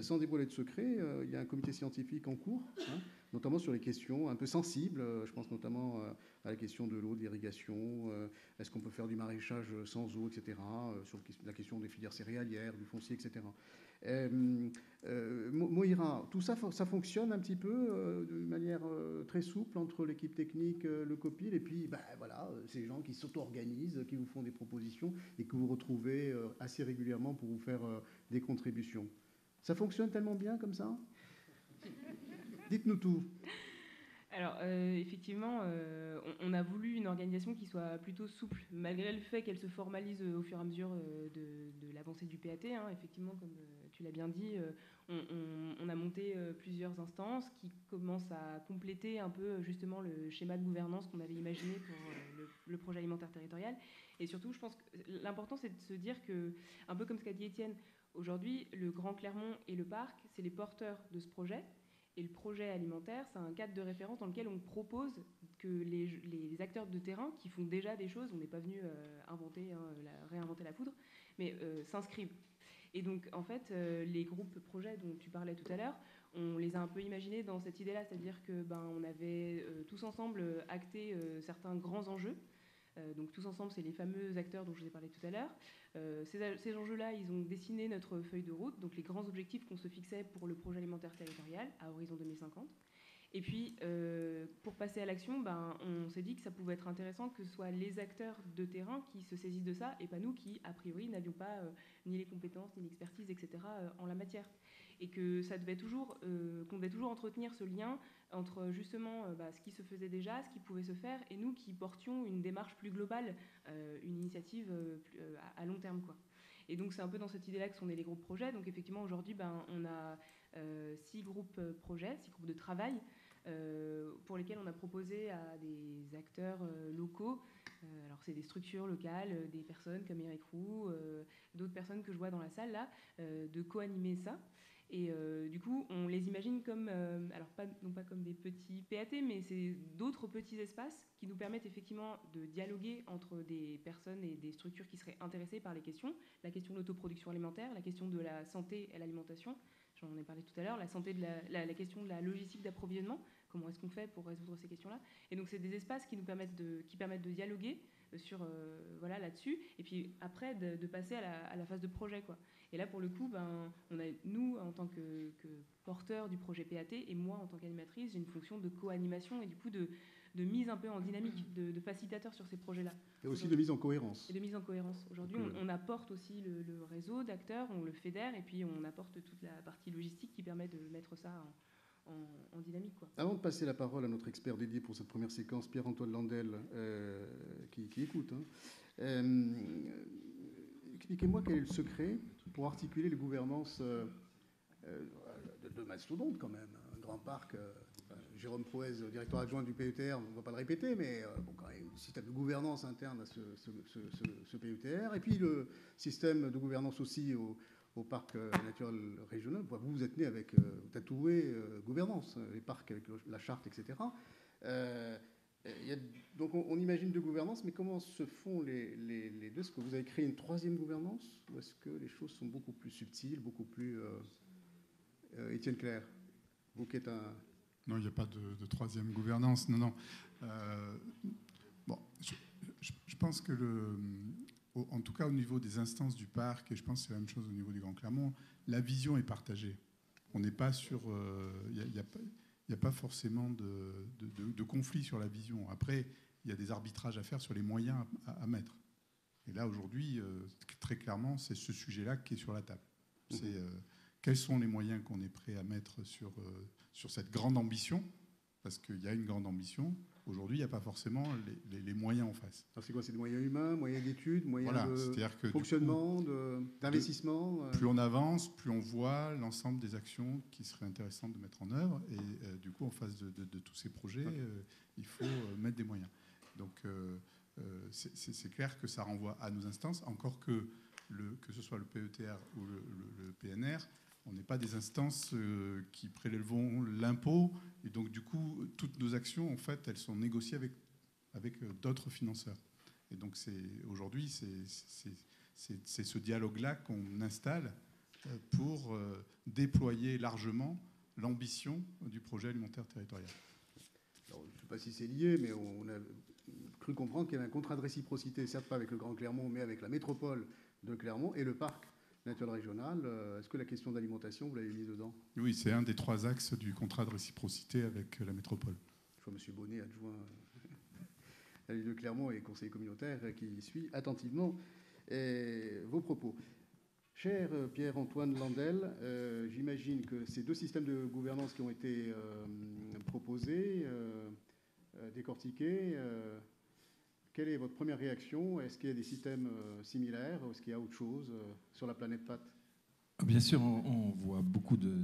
sans dévoiler de secret, il y a un comité scientifique en cours, hein, notamment sur les questions un peu sensibles. Je pense notamment à la question de l'eau, de l'irrigation. Est-ce qu'on peut faire du maraîchage sans eau, etc. Sur la question des filières céréalières, du foncier, etc. Moira, tout ça, ça fonctionne un petit peu de manière très souple entre l'équipe technique, le COPIL, et puis voilà, ces gens qui s'auto-organisent, qui vous font des propositions et que vous retrouvez assez régulièrement pour vous faire des contributions. Ça fonctionne tellement bien comme ça? Dites-nous tout. Alors, effectivement, on a voulu une organisation qui soit plutôt souple, malgré le fait qu'elle se formalise au fur et à mesure de l'avancée du PAT. Hein. Effectivement, comme tu l'as bien dit, on a monté plusieurs instances qui commencent à compléter un peu justement le schéma de gouvernance qu'on avait imaginé pour le projet alimentaire territorial. Et surtout, je pense que l'important, c'est de se dire que, un peu comme ce qu'a dit Étienne, aujourd'hui, le Grand Clermont et le parc, c'est les porteurs de ce projet. Et le projet alimentaire, c'est un cadre de référence dans lequel on propose que les acteurs de terrain qui font déjà des choses, on n'est pas venu réinventer la poudre, mais s'inscrivent. Et donc, en fait, les groupes projets dont tu parlais tout à l'heure, on les a un peu imaginés dans cette idée-là, c'est-à-dire que on avait tous ensemble acté certains grands enjeux. Donc tous ensemble, c'est les fameux acteurs dont je vous ai parlé tout à l'heure. Ces enjeux-là, ils ont dessiné notre feuille de route, donc les grands objectifs qu'on se fixait pour le projet alimentaire territorial à horizon 2050. Et puis, pour passer à l'action, on s'est dit que ça pouvait être intéressant que ce soit les acteurs de terrain qui se saisissent de ça, et pas nous qui, a priori, n'avions pas ni les compétences, ni l'expertise, etc. En la matière. Et que ça devait toujours, qu'on devait toujours entretenir ce lien entre justement ce qui se faisait déjà, ce qui pouvait se faire, et nous qui portions une démarche plus globale, une initiative à long terme, quoi. Et donc c'est un peu dans cette idée-là que sont nés les groupes projets. Donc effectivement aujourd'hui on a 6 groupes projets, 6 groupes de travail pour lesquels on a proposé à des acteurs locaux, alors c'est des structures locales, des personnes comme Éric Roux, d'autres personnes que je vois dans la salle là, de co-animer ça. Et du coup, on les imagine comme, alors non pas comme des petits PAT, mais c'est d'autres petits espaces qui nous permettent effectivement de dialoguer entre des personnes et des structures qui seraient intéressées par les questions, la question de l'autoproduction alimentaire, la question de la santé et l'alimentation, j'en ai parlé tout à l'heure, la question de la logistique d'approvisionnement, comment est-ce qu'on fait pour résoudre ces questions-là. Et donc c'est des espaces qui permettent de dialoguer sur là-dessus, et puis après de passer à la phase de projet, quoi. Et là pour le coup, nous en tant que porteurs du projet PAT, et moi en tant qu'animatrice, j'ai une fonction de co-animation et du coup de mise un peu en dynamique, de facilitateur sur ces projets-là. Et aussi de mise en cohérence. Et de mise en cohérence. Aujourd'hui, on apporte aussi le réseau d'acteurs, on le fédère, et puis on apporte toute la partie logistique qui permet de mettre ça en dynamique, quoi. Avant de passer la parole à notre expert dédié pour cette première séquence, Pierre-Antoine Landel, qui écoute, expliquez-moi quel est le secret pour articuler les gouvernances de mastodonte quand même. Un grand parc, Jérôme Proez, directeur adjoint du PETR, on ne va pas le répéter, mais quand même, un système de gouvernance interne à ce PETR, et puis le système de gouvernance aussi au parc naturel régional. Vous êtes né avec tatoué gouvernance, les parcs avec la charte, etc. Donc on imagine deux gouvernances, mais comment se font les deux? Est-ce que vous avez créé une troisième gouvernance, ou est-ce que les choses sont beaucoup plus subtiles, beaucoup plus... Étienne Clair, vous qui êtes un... Non, il n'y a pas de troisième gouvernance, non. Bon, je pense que en tout cas au niveau des instances du parc, et je pense que c'est la même chose au niveau du Grand Clermont, la vision est partagée. On n'est pas sur... Il n'y a pas forcément de conflit sur la vision. Après, il y a des arbitrages à faire sur les moyens à mettre. Et là, aujourd'hui, très clairement, c'est ce sujet-là qui est sur la table. C'est quels sont les moyens qu'on est prêt à mettre sur cette grande ambition, parce qu'il y a une grande ambition. Aujourd'hui, il n'y a pas forcément les moyens en face. Alors c'est quoi? C'est des moyens humains, moyens d'études, moyens de fonctionnement, d'investissement Plus on avance, plus on voit l'ensemble des actions qui seraient intéressantes de mettre en œuvre. Et du coup, en face de tous ces projets, il faut mettre des moyens. Donc, c'est clair que ça renvoie à nos instances, encore que ce soit le PETR ou le PNR, on n'est pas des instances qui prélèveront l'impôt. Et donc, du coup, toutes nos actions, en fait, elles sont négociées avec d'autres financeurs. Et donc, aujourd'hui, c'est ce dialogue-là qu'on installe pour déployer largement l'ambition du projet alimentaire territorial. Alors, je ne sais pas si c'est lié, mais on a cru comprendre qu'il y avait un contrat de réciprocité, certes pas avec le Grand Clermont, mais avec la métropole de Clermont et le parc naturel régional. Est-ce que la question d'alimentation, vous l'avez mis dedans? Oui, c'est un des 3 axes du contrat de réciprocité avec la métropole. Je vois M. Bonnet, adjoint à la ville de Clermont et conseiller communautaire, qui suit attentivement vos propos. Cher Pierre-Antoine Landel, j'imagine que ces deux systèmes de gouvernance qui ont été proposés, décortiqués, quelle est votre première réaction? Est-ce qu'il y a des systèmes similaires? Est-ce qu'il y a autre chose sur la planète PAT? Bien sûr, on voit beaucoup de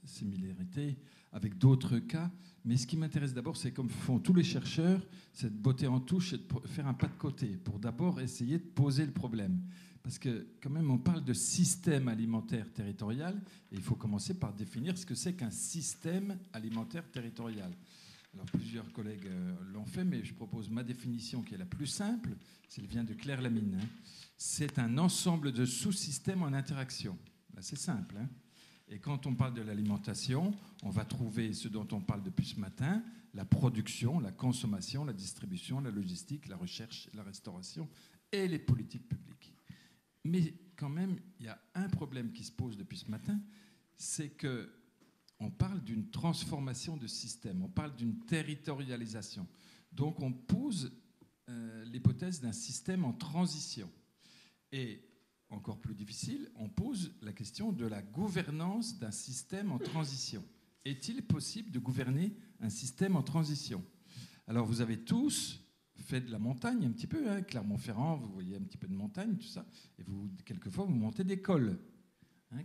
similarités avec d'autres cas. Mais ce qui m'intéresse d'abord, c'est comme font tous les chercheurs, c'est de botter en touche et de faire un pas de côté pour d'abord essayer de poser le problème. Parce que quand même, on parle de système alimentaire territorial et il faut commencer par définir ce que c'est qu'un système alimentaire territorial. Alors, plusieurs collègues l'ont fait, mais je propose ma définition qui est la plus simple. Elle vient de Claire Lamine. C'est un ensemble de sous-systèmes en interaction. Là, c'est simple. Et quand on parle de l'alimentation, on va trouver ce dont on parle depuis ce matin, la production, la consommation, la distribution, la logistique, la recherche, la restauration et les politiques publiques. Mais quand même, il y a un problème qui se pose depuis ce matin, c'est que on parle d'une transformation de système, on parle d'une territorialisation. Donc on pose l'hypothèse d'un système en transition. Et encore plus difficile, on pose la question de la gouvernance d'un système en transition. Est-il possible de gouverner un système en transition? Alors vous avez tous fait de la montagne un petit peu, Clermont-Ferrand, vous voyez un petit peu de montagne, tout ça, et quelquefois vous montez des cols.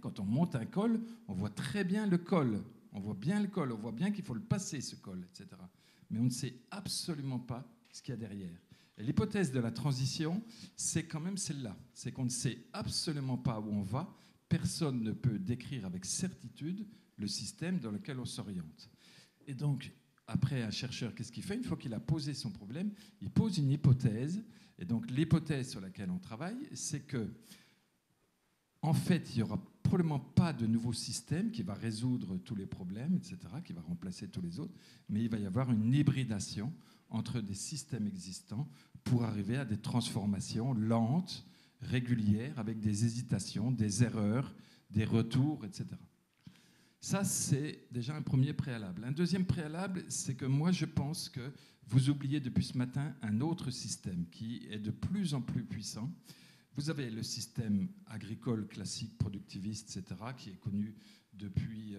Quand on monte un col, on voit très bien le col. On voit bien le col, on voit bien qu'il faut le passer, ce col, etc. Mais on ne sait absolument pas ce qu'il y a derrière. Et l'hypothèse de la transition, c'est quand même celle-là. C'est qu'on ne sait absolument pas où on va. Personne ne peut décrire avec certitude le système dans lequel on s'oriente. Et donc, après, un chercheur, qu'est-ce qu'il fait? Une fois qu'il a posé son problème, il pose une hypothèse. Et donc, l'hypothèse sur laquelle on travaille, c'est que En fait, il n'y aura probablement pas de nouveau système qui va résoudre tous les problèmes, etc., qui va remplacer tous les autres, mais il va y avoir une hybridation entre des systèmes existants pour arriver à des transformations lentes, régulières, avec des hésitations, des erreurs, des retours, etc. Ça, c'est déjà un premier préalable. Un deuxième préalable, c'est que moi, je pense que vous oubliez depuis ce matin un autre système qui est de plus en plus puissant. Vous avez le système agricole classique, productiviste, etc., qui est connu depuis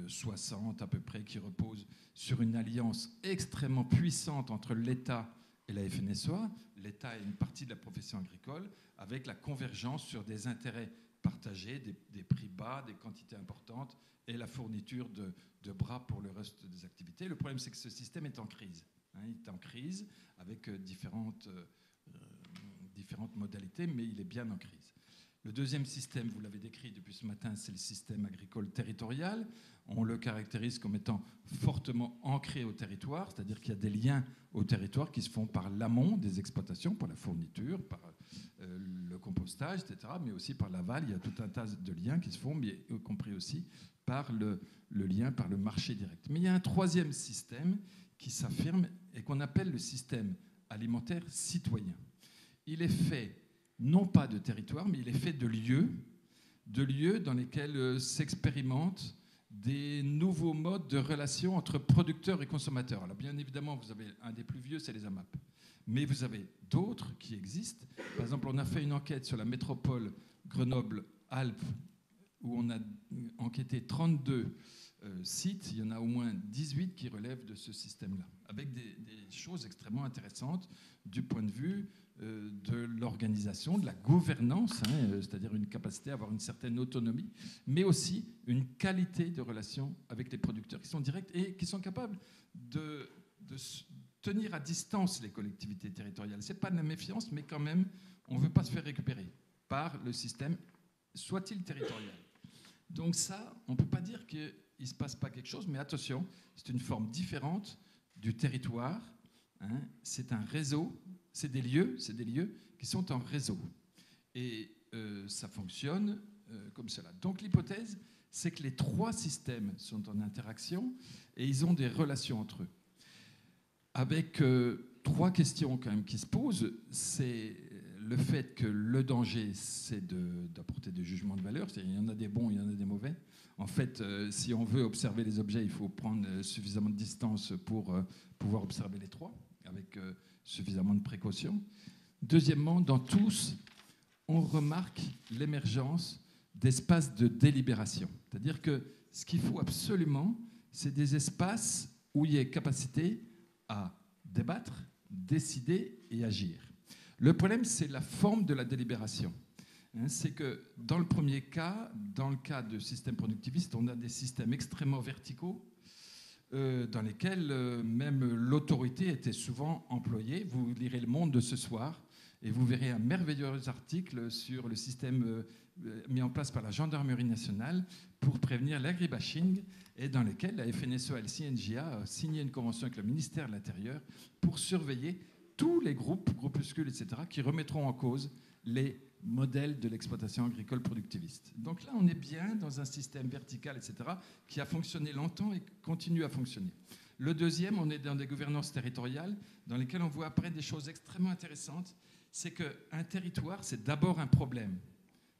60 à peu près, qui repose sur une alliance extrêmement puissante entre l'État et la FNSEA. L'État est une partie de la profession agricole, avec la convergence sur des intérêts partagés, des prix bas, des quantités importantes, et la fourniture de bras pour le reste des activités. Le problème, c'est que ce système est en crise. Il est en crise avec différentes modalités, mais il est bien en crise. Le deuxième système, vous l'avez décrit depuis ce matin, c'est le système agricole territorial. On le caractérise comme étant fortement ancré au territoire, c'est-à-dire qu'il y a des liens au territoire qui se font par l'amont des exploitations, par la fourniture, par le compostage, etc., mais aussi par l'aval. Il y a tout un tas de liens qui se font, mais y compris aussi par le lien, par le marché direct. Mais il y a un troisième système qui s'affirme et qu'on appelle le système alimentaire citoyen. Il est fait, non pas de territoire, mais il est fait de lieux dans lesquels s'expérimentent des nouveaux modes de relation entre producteurs et consommateurs. Alors bien évidemment, vous avez un des plus vieux, c'est les AMAP. Mais vous avez d'autres qui existent. Par exemple, on a fait une enquête sur la métropole Grenoble-Alpes, où on a enquêté 32 sites. Il y en a au moins 18 qui relèvent de ce système-là, avec des choses extrêmement intéressantes du point de vue de l'organisation, de la gouvernance, c'est-à-dire une capacité à avoir une certaine autonomie, mais aussi une qualité de relation avec les producteurs qui sont directs et qui sont capables de tenir à distance les collectivités territoriales. Ce n'est pas de la méfiance, mais quand même, on ne veut pas se faire récupérer par le système, soit-il territorial. Donc ça, on ne peut pas dire qu'il ne se passe pas quelque chose, mais attention, c'est une forme différente du territoire. C'est un réseau, c'est des lieux qui sont en réseau. Et ça fonctionne comme cela. Donc l'hypothèse, c'est que les trois systèmes sont en interaction et ils ont des relations entre eux. Avec trois questions quand même qui se posent, c'est le fait que le danger, c'est d'apporter des jugements de valeur. Il y en a des bons, il y en a des mauvais. En fait, si on veut observer les objets, il faut prendre suffisamment de distance pour pouvoir observer les trois, avec suffisamment de précaution. Deuxièmement, dans tous, on remarque l'émergence d'espaces de délibération. C'est-à-dire que ce qu'il faut absolument, c'est des espaces où il y ait capacité à débattre, décider et agir. Le problème, c'est la forme de la délibération. C'est que dans le premier cas, dans le cas de systèmes productivistes, on a des systèmes extrêmement verticaux dans lesquels même l'autorité était souvent employée. Vous lirez Le Monde de ce soir et vous verrez un merveilleux article sur le système mis en place par la Gendarmerie nationale pour prévenir l'agribashing et dans lequel la FNSEA et le CNJA a signé une convention avec le ministère de l'Intérieur pour surveiller tous les groupuscules, etc., qui remettront en cause les modèles de l'exploitation agricole productiviste. Donc là, on est bien dans un système vertical, etc., qui a fonctionné longtemps et continue à fonctionner. Le deuxième, on est dans des gouvernances territoriales dans lesquelles on voit après des choses extrêmement intéressantes. C'est qu'un territoire, c'est d'abord un problème.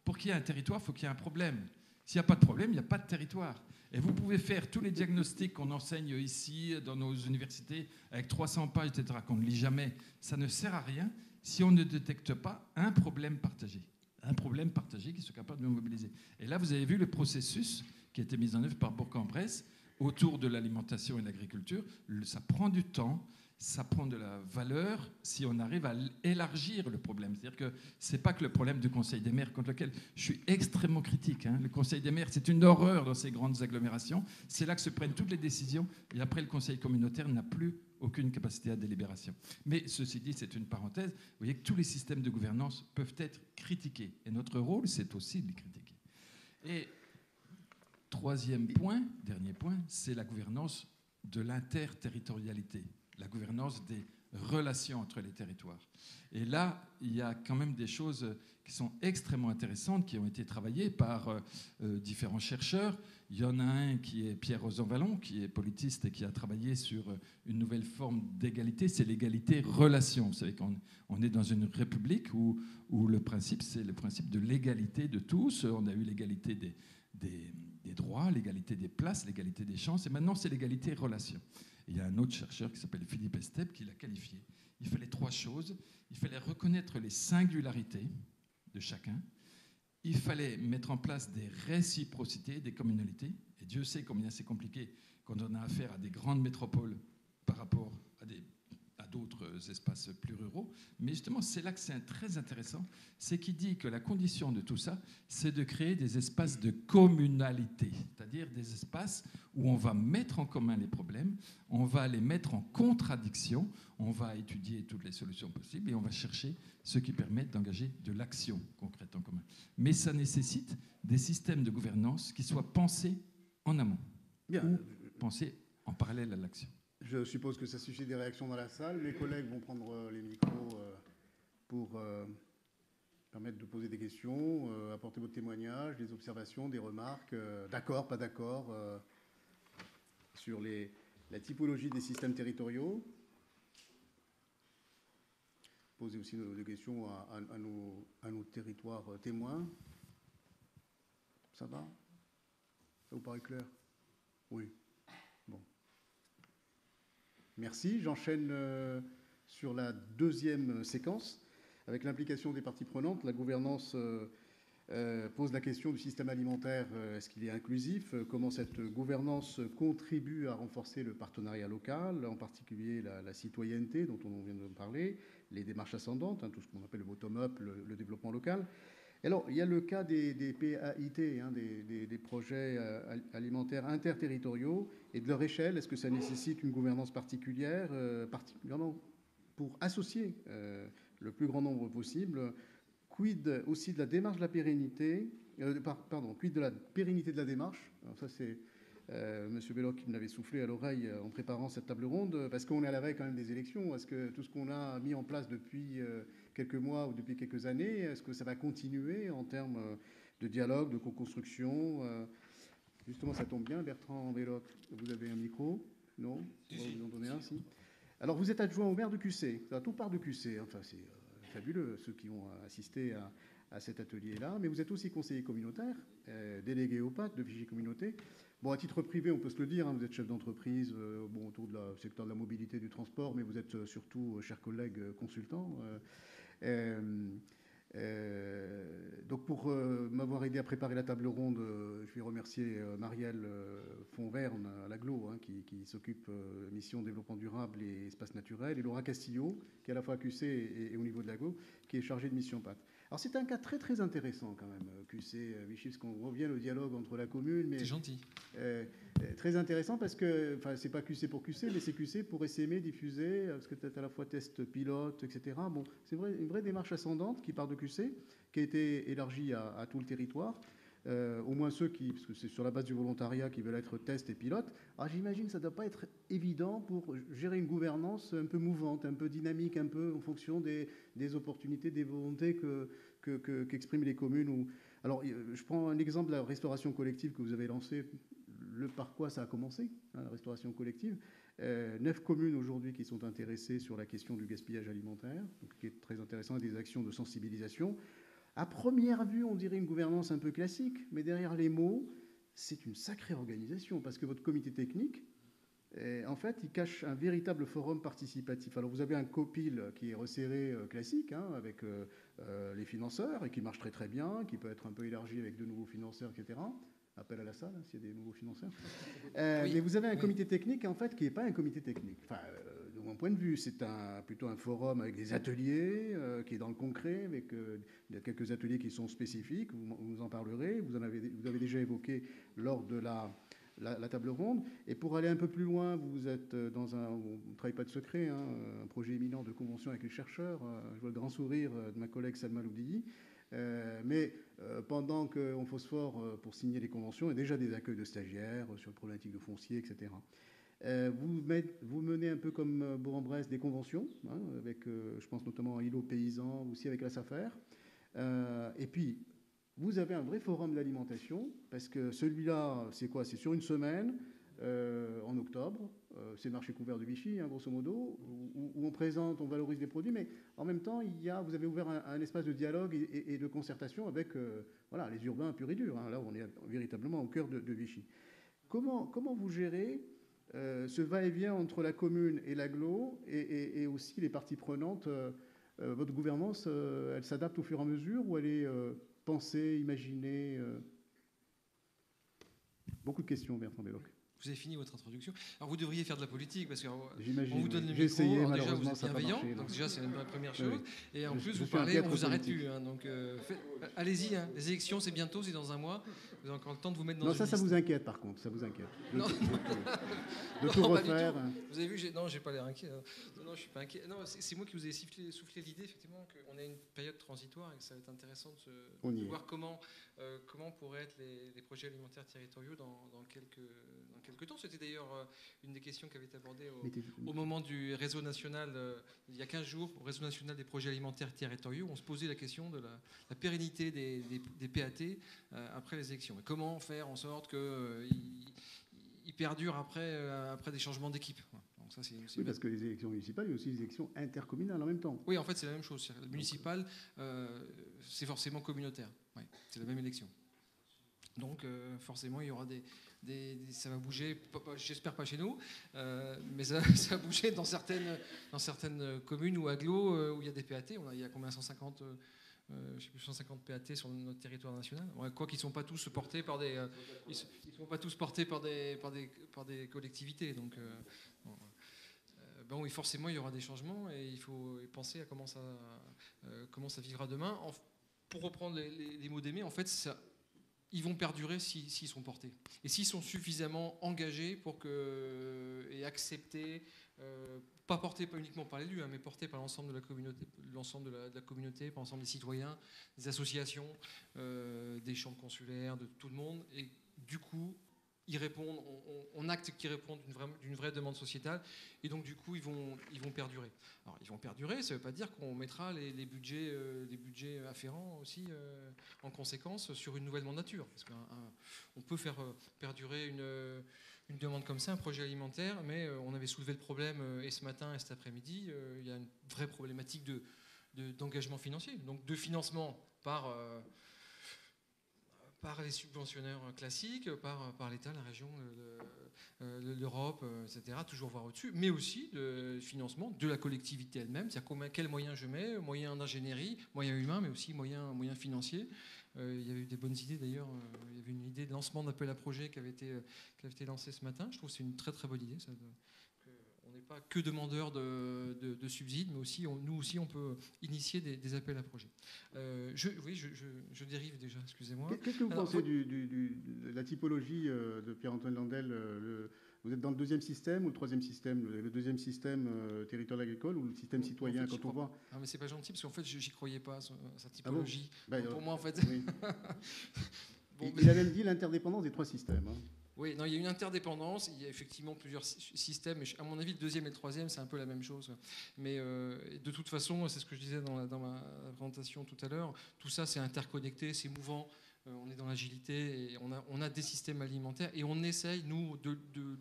Pour qu'il y ait un territoire, il faut qu'il y ait un problème. S'il n'y a pas de problème, il n'y a pas de territoire. Et vous pouvez faire tous les diagnostics qu'on enseigne ici, dans nos universités, avec 300 pages, etc., qu'on ne lit jamais. Ça ne sert à rien si on ne détecte pas un problème partagé. Un problème partagé qui soit capable de mobiliser. Et là, vous avez vu le processus qui a été mis en œuvre par Bourg-en-Bresse autour de l'alimentation et de l'agriculture. Ça prend du temps, ça prend de la valeur si on arrive à élargir le problème. C'est-à-dire que ce n'est pas que le problème du Conseil des maires, contre lequel je suis extrêmement critique. Le Conseil des maires, c'est une horreur dans ces grandes agglomérations. C'est là que se prennent toutes les décisions. Et après, le Conseil communautaire n'a plus aucune capacité à délibération. Mais ceci dit, c'est une parenthèse. Vous voyez que tous les systèmes de gouvernance peuvent être critiqués. Et notre rôle, c'est aussi de les critiquer. Et troisième point, dernier point, c'est la gouvernance de l'interterritorialité. La gouvernance des relation entre les territoires. Et là, il y a quand même des choses qui sont extrêmement intéressantes, qui ont été travaillées par différents chercheurs. Il y en a un qui est Pierre Rosanvallon, qui est politiste et qui a travaillé sur une nouvelle forme d'égalité, c'est l'égalité-relation. Vous savez qu'on est dans une république où le principe, c'est le principe de l'égalité de tous. On a eu l'égalité des droits, l'égalité des places, l'égalité des chances, et maintenant c'est l'égalité-relation. Il y a un autre chercheur qui s'appelle Philippe Estep qui l'a qualifié. Il fallait 3 choses. Il fallait reconnaître les singularités de chacun. Il fallait mettre en place des réciprocités, des communalités. Et Dieu sait combien c'est compliqué quand on a affaire à des grandes métropoles par rapport à d'autres espaces plus ruraux. Mais justement, c'est là que c'est très intéressant. C'est qu'il dit que la condition de tout ça, c'est de créer des espaces de communalité, c'est-à-dire des espaces où on va mettre en commun les problèmes, on va les mettre en contradiction, on va étudier toutes les solutions possibles et on va chercher ce qui permet d'engager de l'action concrète en commun. Mais ça nécessite des systèmes de gouvernance qui soient pensés en amont, ou pensés en parallèle à l'action. Je suppose que ça suscite des réactions dans la salle. Mes collègues vont prendre les micros pour permettre de poser des questions, apporter votre témoignage, des observations, des remarques, d'accord, pas d'accord, sur la typologie des systèmes territoriaux. Poser aussi des questions à nos territoires témoins. Ça va? Ça vous paraît clair? Oui. Bon. Merci. J'enchaîne sur la deuxième séquence. Avec l'implication des parties prenantes, la gouvernance pose la question du système alimentaire. Est-ce qu'il est inclusif? Comment cette gouvernance contribue à renforcer le partenariat local, en particulier la citoyenneté dont on vient de parler, les démarches ascendantes, tout ce qu'on appelle le bottom-up, le développement local. Alors, il y a le cas des PAIT, des projets alimentaires interterritoriaux, et de leur échelle. Est-ce que ça nécessite une gouvernance particulière, particulièrement pour associer le plus grand nombre possible? Quid aussi de la démarche de la pérennité, quid de la pérennité de la démarche? Alors ça, c'est M. Belloc qui me l'avait soufflé à l'oreille en préparant cette table ronde, parce qu'on est à la veille quand même des élections. Est-ce que tout ce qu'on a mis en place depuis quelques mois ou depuis quelques années, est-ce que ça va continuer en termes de dialogue, de co-construction? Justement, ça tombe bien, Bertrand Belloc, vous avez un micro? Non? Vous en donnez un, si. Alors, vous êtes adjoint au maire de QC. Tout part de QC. Enfin, c'est fabuleux, ceux qui ont assisté à cet atelier-là. Mais vous êtes aussi conseiller communautaire, délégué au PAT de Vigie Communauté. Bon, à titre privé, on peut se le dire, vous êtes chef d'entreprise autour du secteur de la mobilité et du transport, mais vous êtes surtout, chers collègues, consultant. Donc, pour m'avoir aidé à préparer la table ronde, je vais remercier Marielle Fonverne à l'AGLO, qui s'occupe de mission développement durable et espace naturel, et Laura Castillo, qui est à la fois à QC et au niveau de l'AGLO, qui est chargée de mission PAT. Alors, c'est un cas très, très intéressant quand même, QC, Vichy, parce qu'on revient au dialogue entre la commune. Mais c'est gentil. Très intéressant parce que, enfin, c'est pas QC pour QC, mais c'est QC pour essaimer, diffuser, parce que tu as à la fois test pilote, etc. Bon, c'est une vraie démarche ascendante qui part de QC, qui a été élargie à tout le territoire. Au moins ceux qui, parce que c'est sur la base du volontariat, qui veulent être test et pilote. Alors j'imagine que ça ne doit pas être évident pour gérer une gouvernance un peu mouvante, un peu dynamique, un peu en fonction des opportunités, des volontés qu'expriment les communes. Alors je prends un exemple de la restauration collective que vous avez lancée. Par quoi ça a commencé, la restauration collective. 9 communes aujourd'hui qui sont intéressées sur la question du gaspillage alimentaire, donc, qui est très intéressant, des actions de sensibilisation. À première vue, on dirait une gouvernance un peu classique, mais derrière les mots, c'est une sacrée organisation, parce que votre comité technique, en fait, il cache un véritable forum participatif. Alors, vous avez un copil qui est resserré classique, avec les financeurs, et qui marche très très bien, qui peut être un peu élargi avec de nouveaux financeurs, etc. Appel à la salle, s'il y a des nouveaux financeurs. Oui, mais vous avez un comité technique, en fait, qui n'est pas un comité technique. Enfin, de mon point de vue, c'est plutôt un forum avec des ateliers, qui est dans le concret, avec il y a quelques ateliers qui sont spécifiques, vous en parlerez, vous avez déjà évoqué lors de la table ronde. Et pour aller un peu plus loin, vous êtes dans on ne travaille pas de secret, un projet éminent de convention avec les chercheurs. Je vois le grand sourire de ma collègue Salma Loubdiyi. Mais pendant qu'on phosphore pour signer les conventions, il y a déjà des accueils de stagiaires sur le problématique de foncier, etc. Vous menez un peu comme Bourg-en-Bresse des conventions, hein, avec, je pense notamment à îlot paysan, aussi avec la SAFER. Et puis, vous avez un vrai forum d'alimentation, parce que celui-là, c'est quoi? C'est sur une semaine, en octobre. C'est le marché couvert de Vichy, hein, grosso modo, où on présente, on valorise les produits, mais en même temps, vous avez ouvert un espace de dialogue et de concertation avec voilà, les urbains purs et durs. Hein. Là, on est véritablement au cœur de Vichy. Comment vous gérez ce va-et-vient entre la commune et l'agglo et aussi les parties prenantes? Votre gouvernance, elle s'adapte au fur et à mesure ou elle est pensée, imaginée? Beaucoup de questions, Bertrand Belloc. Vous avez fini votre introduction. Alors vous devriez faire de la politique parce qu'on vous donne le j'ai micro. essayé, Alors déjà vous êtes ça a pas bienveillant, marché, donc déjà c'est la première Oui, chose. oui. Et en plus Je vous suis un parlez, on piètre vous arrête politique. plus. Hein, donc allez-y. Hein. Les élections c'est bientôt, c'est dans un mois. Vous avez encore le temps de vous mettre dans Non, une ça liste. vous inquiète par contre, ça vous inquiète. Non. De tout Non, pas du refaire. tout. Vous avez vu, non, j'ai pas l'air inquiet. Non, je suis pas inquiet. Non, c'est moi qui vous ai soufflé l'idée, effectivement, qu'on a une période transitoire et que ça va être intéressant de voir comment pourraient être les projets alimentaires territoriaux dans quelques temps. C'était d'ailleurs une des questions qui avait été abordée au moment du réseau national, il y a 15 jours, au réseau national des projets alimentaires territoriaux. On se posait la question de la pérennité des PAT après les élections. Et comment faire en sorte qu'ils perdurent après des changements d'équipe. Donc ça, oui, parce que les élections municipales, il y a aussi les élections intercommunales en même temps. Oui, en fait, c'est la même chose. Le municipal, c'est forcément communautaire. Ouais, c'est la même élection. Donc, forcément, il y aura ça va bouger, j'espère pas chez nous, mais ça va bouger dans certaines communes ou agglos où il y a des PAT. Il y a combien 150 je sais plus, 150 PAT sur notre territoire national. Quoi qu'ils ne sont pas tous portés par des collectivités. Donc, oui, forcément, il y aura des changements et il faut penser à comment ça vivra demain. Pour reprendre les mots d'Aimé, en fait, ils vont perdurer s'ils sont portés. Et s'ils sont suffisamment engagés et acceptés, pas portés pas uniquement par l'élu, mais portés par l'ensemble de la communauté, par l'ensemble des citoyens, des associations, des chambres consulaires, de tout le monde. Et du coup, ils répondent, on acte qu'ils répondent d'une vraie demande sociétale. Et donc, du coup, ils vont perdurer. Alors, ils vont perdurer, ça ne veut pas dire qu'on mettra les budgets afférents aussi en conséquence sur une nouvelle mandature. Parce qu'on peut faire perdurer une demande comme ça, un projet alimentaire, mais on avait soulevé le problème et ce matin et cet après-midi, il y a une vraie problématique d'engagement financier, donc de financement par les subventionneurs classiques, par l'État, la région, l'Europe, etc., toujours voir au-dessus, mais aussi de financement de la collectivité elle-même, c'est-à-dire quels moyens je mets, moyens d'ingénierie, moyens humains, mais aussi moyens financiers. Il y avait eu des bonnes idées d'ailleurs, il y avait une idée de lancement d'appel à projet qui avait été lancée ce matin. Je trouve que c'est une très très bonne idée. On n'est pas que demandeur de subsides, mais aussi, nous aussi, on peut initier des appels à projets. Je dérive déjà, excusez-moi. Qu'est-ce que vous pensez de la typologie de Pierre-Antoine Landel Vous êtes dans le deuxième système ou le troisième système? Le deuxième système territorial agricole ou le système citoyen, quand on voit... Non, mais c'est pas gentil, parce qu'en fait, j'y croyais pas, sa typologie. Ah bon? Pour moi, en fait... Oui. Il a même dit l'interdépendance des trois systèmes. Hein. Oui, non, il y a une interdépendance, il y a effectivement plusieurs systèmes, mais à mon avis, le deuxième et le troisième, c'est un peu la même chose. Mais de toute façon, c'est ce que je disais dans ma présentation tout à l'heure, tout ça, c'est interconnecté, c'est mouvant, on est dans l'agilité, et on a des systèmes alimentaires, et on essaye, nous, de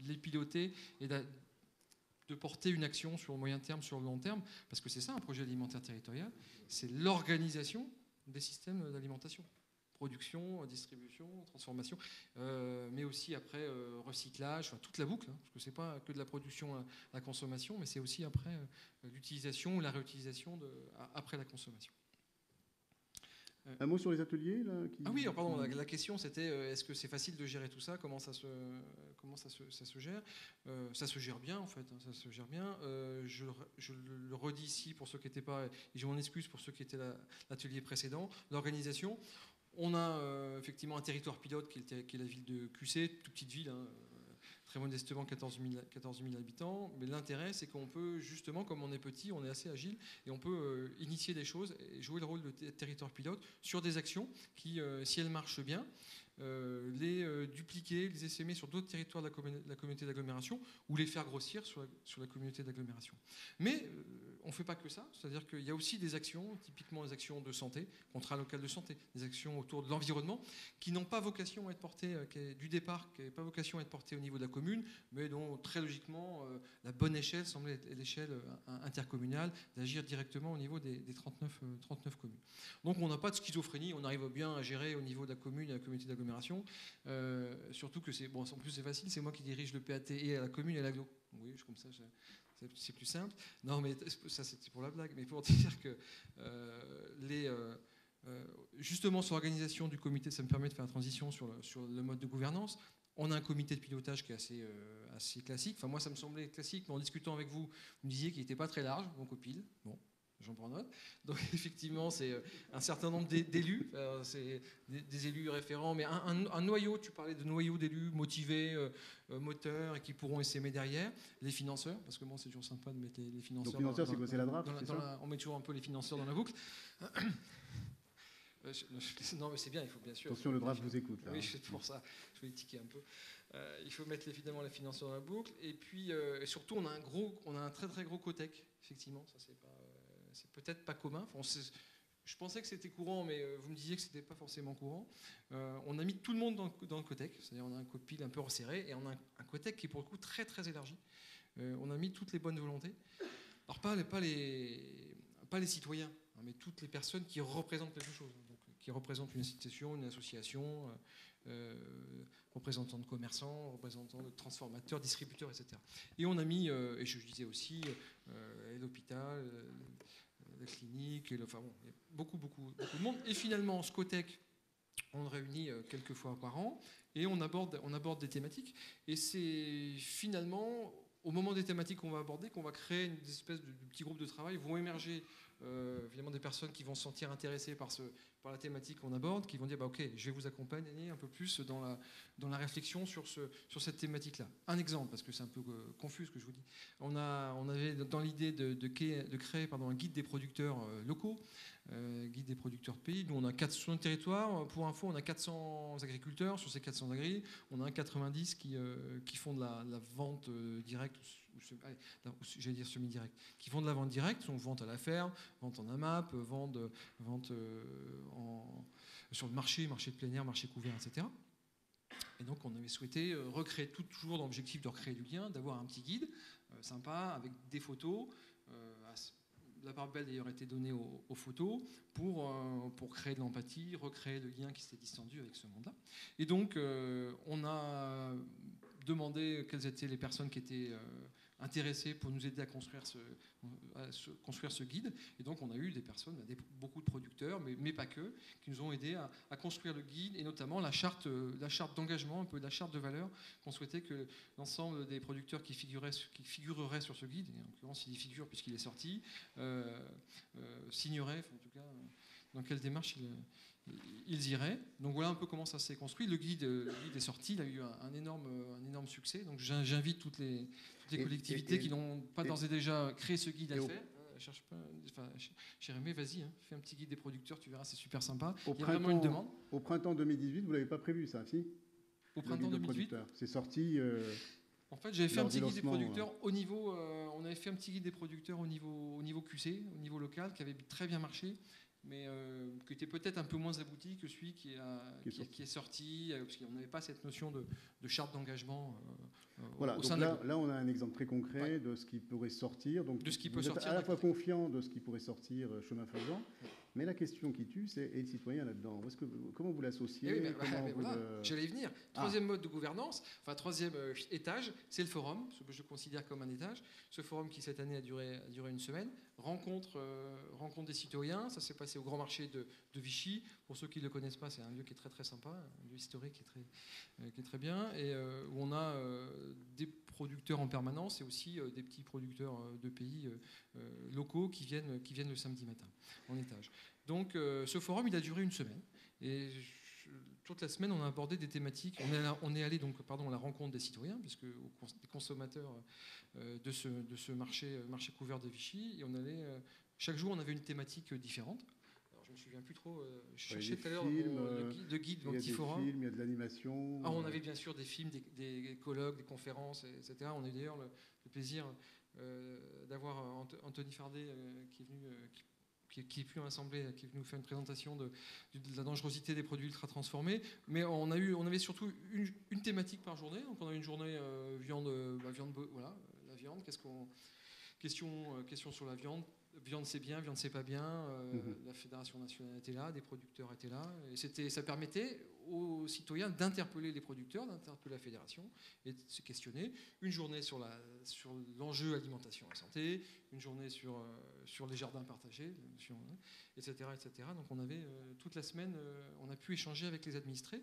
les piloter et de porter une action sur le moyen terme, sur le long terme, parce que c'est ça, un projet alimentaire territorial, c'est l'organisation des systèmes d'alimentation. Production, distribution, transformation, mais aussi après recyclage, toute la boucle, hein, parce que c'est pas que de la production à la consommation, mais c'est aussi après l'utilisation ou la réutilisation après la consommation. Un mot sur les ateliers là, Ah oui, pardon, la question c'était est-ce que c'est facile de gérer tout ça, comment ça se gère? Ça se gère bien en fait, hein, ça se gère bien. Je le redis ici pour ceux qui n'étaient pas, et je m'en excuse pour ceux qui étaient l'atelier précédent, l'organisation. On a effectivement un territoire pilote qui est la ville de QC, toute petite ville, hein, très modestement 14 000 habitants. Mais l'intérêt, c'est qu'on peut justement, comme on est petit, on est assez agile, et on peut initier des choses et jouer le rôle de territoire pilote sur des actions qui, si elles marchent bien, les dupliquer, les essaimer sur d'autres territoires de la communauté d'agglomération ou les faire grossir sur la communauté d'agglomération. Mais on ne fait pas que ça, c'est-à-dire qu'il y a aussi des actions, typiquement les actions de santé, contrat local de santé, des actions autour de l'environnement, qui n'ont pas vocation à être portées, du départ, qui n'avaient pas vocation à être portées au niveau de la commune, mais dont très logiquement la bonne échelle semble être l'échelle intercommunale, d'agir directement au niveau des 39 communes. Donc on n'a pas de schizophrénie, on arrive bien à gérer au niveau de la commune et la communauté d'agglomération, surtout que en plus c'est facile, c'est moi qui dirige le PAT et à la commune et à l'agglo. Oui, comme ça, c'est plus simple. Non, mais ça c'était pour la blague, mais pour dire que justement sur l'organisation du comité, ça me permet de faire la transition sur le mode de gouvernance. On a un comité de pilotage qui est assez classique. Enfin, moi, ça me semblait classique, mais en discutant avec vous, vous me disiez qu'il n'était pas très large, donc au pile. Bon, j'en prends note. Donc, effectivement, c'est un certain nombre d'élus. C'est des élus référents, mais un noyau, tu parlais de noyau d'élus motivés, moteurs, et qui pourront essaimer derrière. Les financeurs, parce que moi, c'est toujours sympa de mettre les financeurs. Donc, financeurs, c'est quoi? C'est la draft, on met toujours un peu les financeurs dans la boucle. Non, mais c'est bien, il faut bien sûr. Attention, le draft vous écoute. Là, oui, c'est pour ça. Je vais tiquer un peu. Il faut mettre évidemment les financeurs dans la boucle. Et puis, et surtout, on a un très très gros cotec. Effectivement, ça c'est peut-être pas commun. Enfin, je pensais que c'était courant, mais vous me disiez que c'était pas forcément courant. On a mis tout le monde dans le cotec. C'est-à-dire, on a un copil un peu resserré et on a un cotec qui est pour le coup très très élargi. On a mis toutes les bonnes volontés. Alors pas les citoyens, hein, mais toutes les personnes qui représentent quelque chose. Donc, qui représentent une institution, une association, représentants de commerçants, représentants de transformateurs, distributeurs, etc. Et on a mis, et je disais aussi, l'hôpital, la clinique, enfin bon, il y a beaucoup de monde. Et finalement, Scotec, on le réunit quelques fois par an et on aborde des thématiques. Et c'est finalement au moment des thématiques qu'on va aborder qu'on va créer une espèce de petit groupe de travail. Vont émerger évidemment des personnes qui vont se sentir intéressées par la thématique qu'on aborde, qui vont dire bah, ok, je vais vous accompagner un peu plus dans la réflexion sur cette thématique-là. Un exemple, parce que c'est un peu confus ce que je vous dis. On avait dans l'idée de créer un guide des producteurs locaux, guide des producteurs de pays. Nous, on a 400 territoires. Pour info, on a 400 agriculteurs. Sur ces 400 agri, on a 90 qui font de la vente directe, j'allais dire semi-direct, qui font de la vente directe, donc vente à la ferme, vente en AMAP, vente sur le marché de plein air, marché couvert, etc. Et donc on avait souhaité recréer, toujours dans l'objectif de recréer du lien, d'avoir un petit guide sympa avec des photos. La part belle d'ailleurs a été donnée aux photos pour créer de l'empathie, recréer le lien qui s'était distendu avec ce monde-là. Et donc on a demandé quelles étaient les personnes qui étaient intéressés pour nous aider à construire ce guide. Et donc, on a eu des personnes, beaucoup de producteurs, mais pas que, qui nous ont aidés à construire le guide et notamment la charte d'engagement, un peu la charte de valeur qu'on souhaitait que l'ensemble des producteurs qui figureraient sur ce guide, et en l'occurrence, il y figure puisqu'il est sorti, signeraient, en tout cas, dans quelle démarche ils iraient. Donc voilà un peu comment ça s'est construit. Le guide est sorti, il a eu un énorme succès. Donc j'invite toutes les collectivités qui n'ont pas d'ores et déjà créé ce guide à le faire. Cherche pas, Jérémy, vas-y, fais un petit guide des producteurs, tu verras, c'est super sympa. Il y a vraiment une demande. Au printemps 2018, vous l'avez pas prévu ça, si? Au printemps 2018. C'est sorti. En fait, j'avais fait un petit guide des producteurs au niveau. On avait fait un petit guide des producteurs au niveau QC, au niveau local, qui avait très bien marché, mais qui était peut-être un peu moins abouti que celui qui est sorti, parce qu'on n'avait pas cette notion de charte d'engagement voilà, au sein donc là, on a un exemple très concret de ce qui pourrait sortir. Donc, de ce qui peut vous êtes sortir. à la fois confiant de ce qui pourrait sortir chemin faisant, mais la question qui tue, c'est et le citoyen là-dedans. Comment vous l'associez? J'allais y venir. Troisième mode de gouvernance, troisième étage, c'est le forum, ce que je considère comme un étage. Ce forum qui cette année a duré une semaine, rencontre des citoyens. Ça s'est passé au Grand Marché de Vichy. Pour ceux qui ne le connaissent pas, c'est un lieu qui est très très sympa, un lieu historique qui est très bien, et où on a des producteurs en permanence et aussi des petits producteurs de pays locaux qui viennent le samedi matin en étage. Donc ce forum, il a duré une semaine. Et toute la semaine, on a abordé des thématiques. On est allé à la rencontre des citoyens, puisque des consommateurs de ce marché couvert de Vichy. Et chaque jour, on avait une thématique différente. Alors, je me me souviens plus trop. Je Ouais, cherchais des tout à l'heure films, le guide Il y a des Antifora. films, il y a de l'animation. On avait bien sûr des films, des colloques, des conférences, etc. On a eu d'ailleurs le plaisir d'avoir Anthony Fardet qui est venu, qui est venu à l'Assemblée, qui est venu nous faire une présentation de la dangerosité des produits ultra transformés. Mais on avait surtout une thématique par journée. Donc on a une journée viande, voilà, la viande. Question sur la viande. Viande c'est bien, viande c'est pas bien. La Fédération nationale était là, des producteurs étaient là. Et ça permettait aux citoyens d'interpeller les producteurs, d'interpeller la fédération et de se questionner. Une journée sur l'enjeu alimentation et santé, une journée sur les jardins partagés, etc., etc. Donc on avait toute la semaine, on a pu échanger avec les administrés,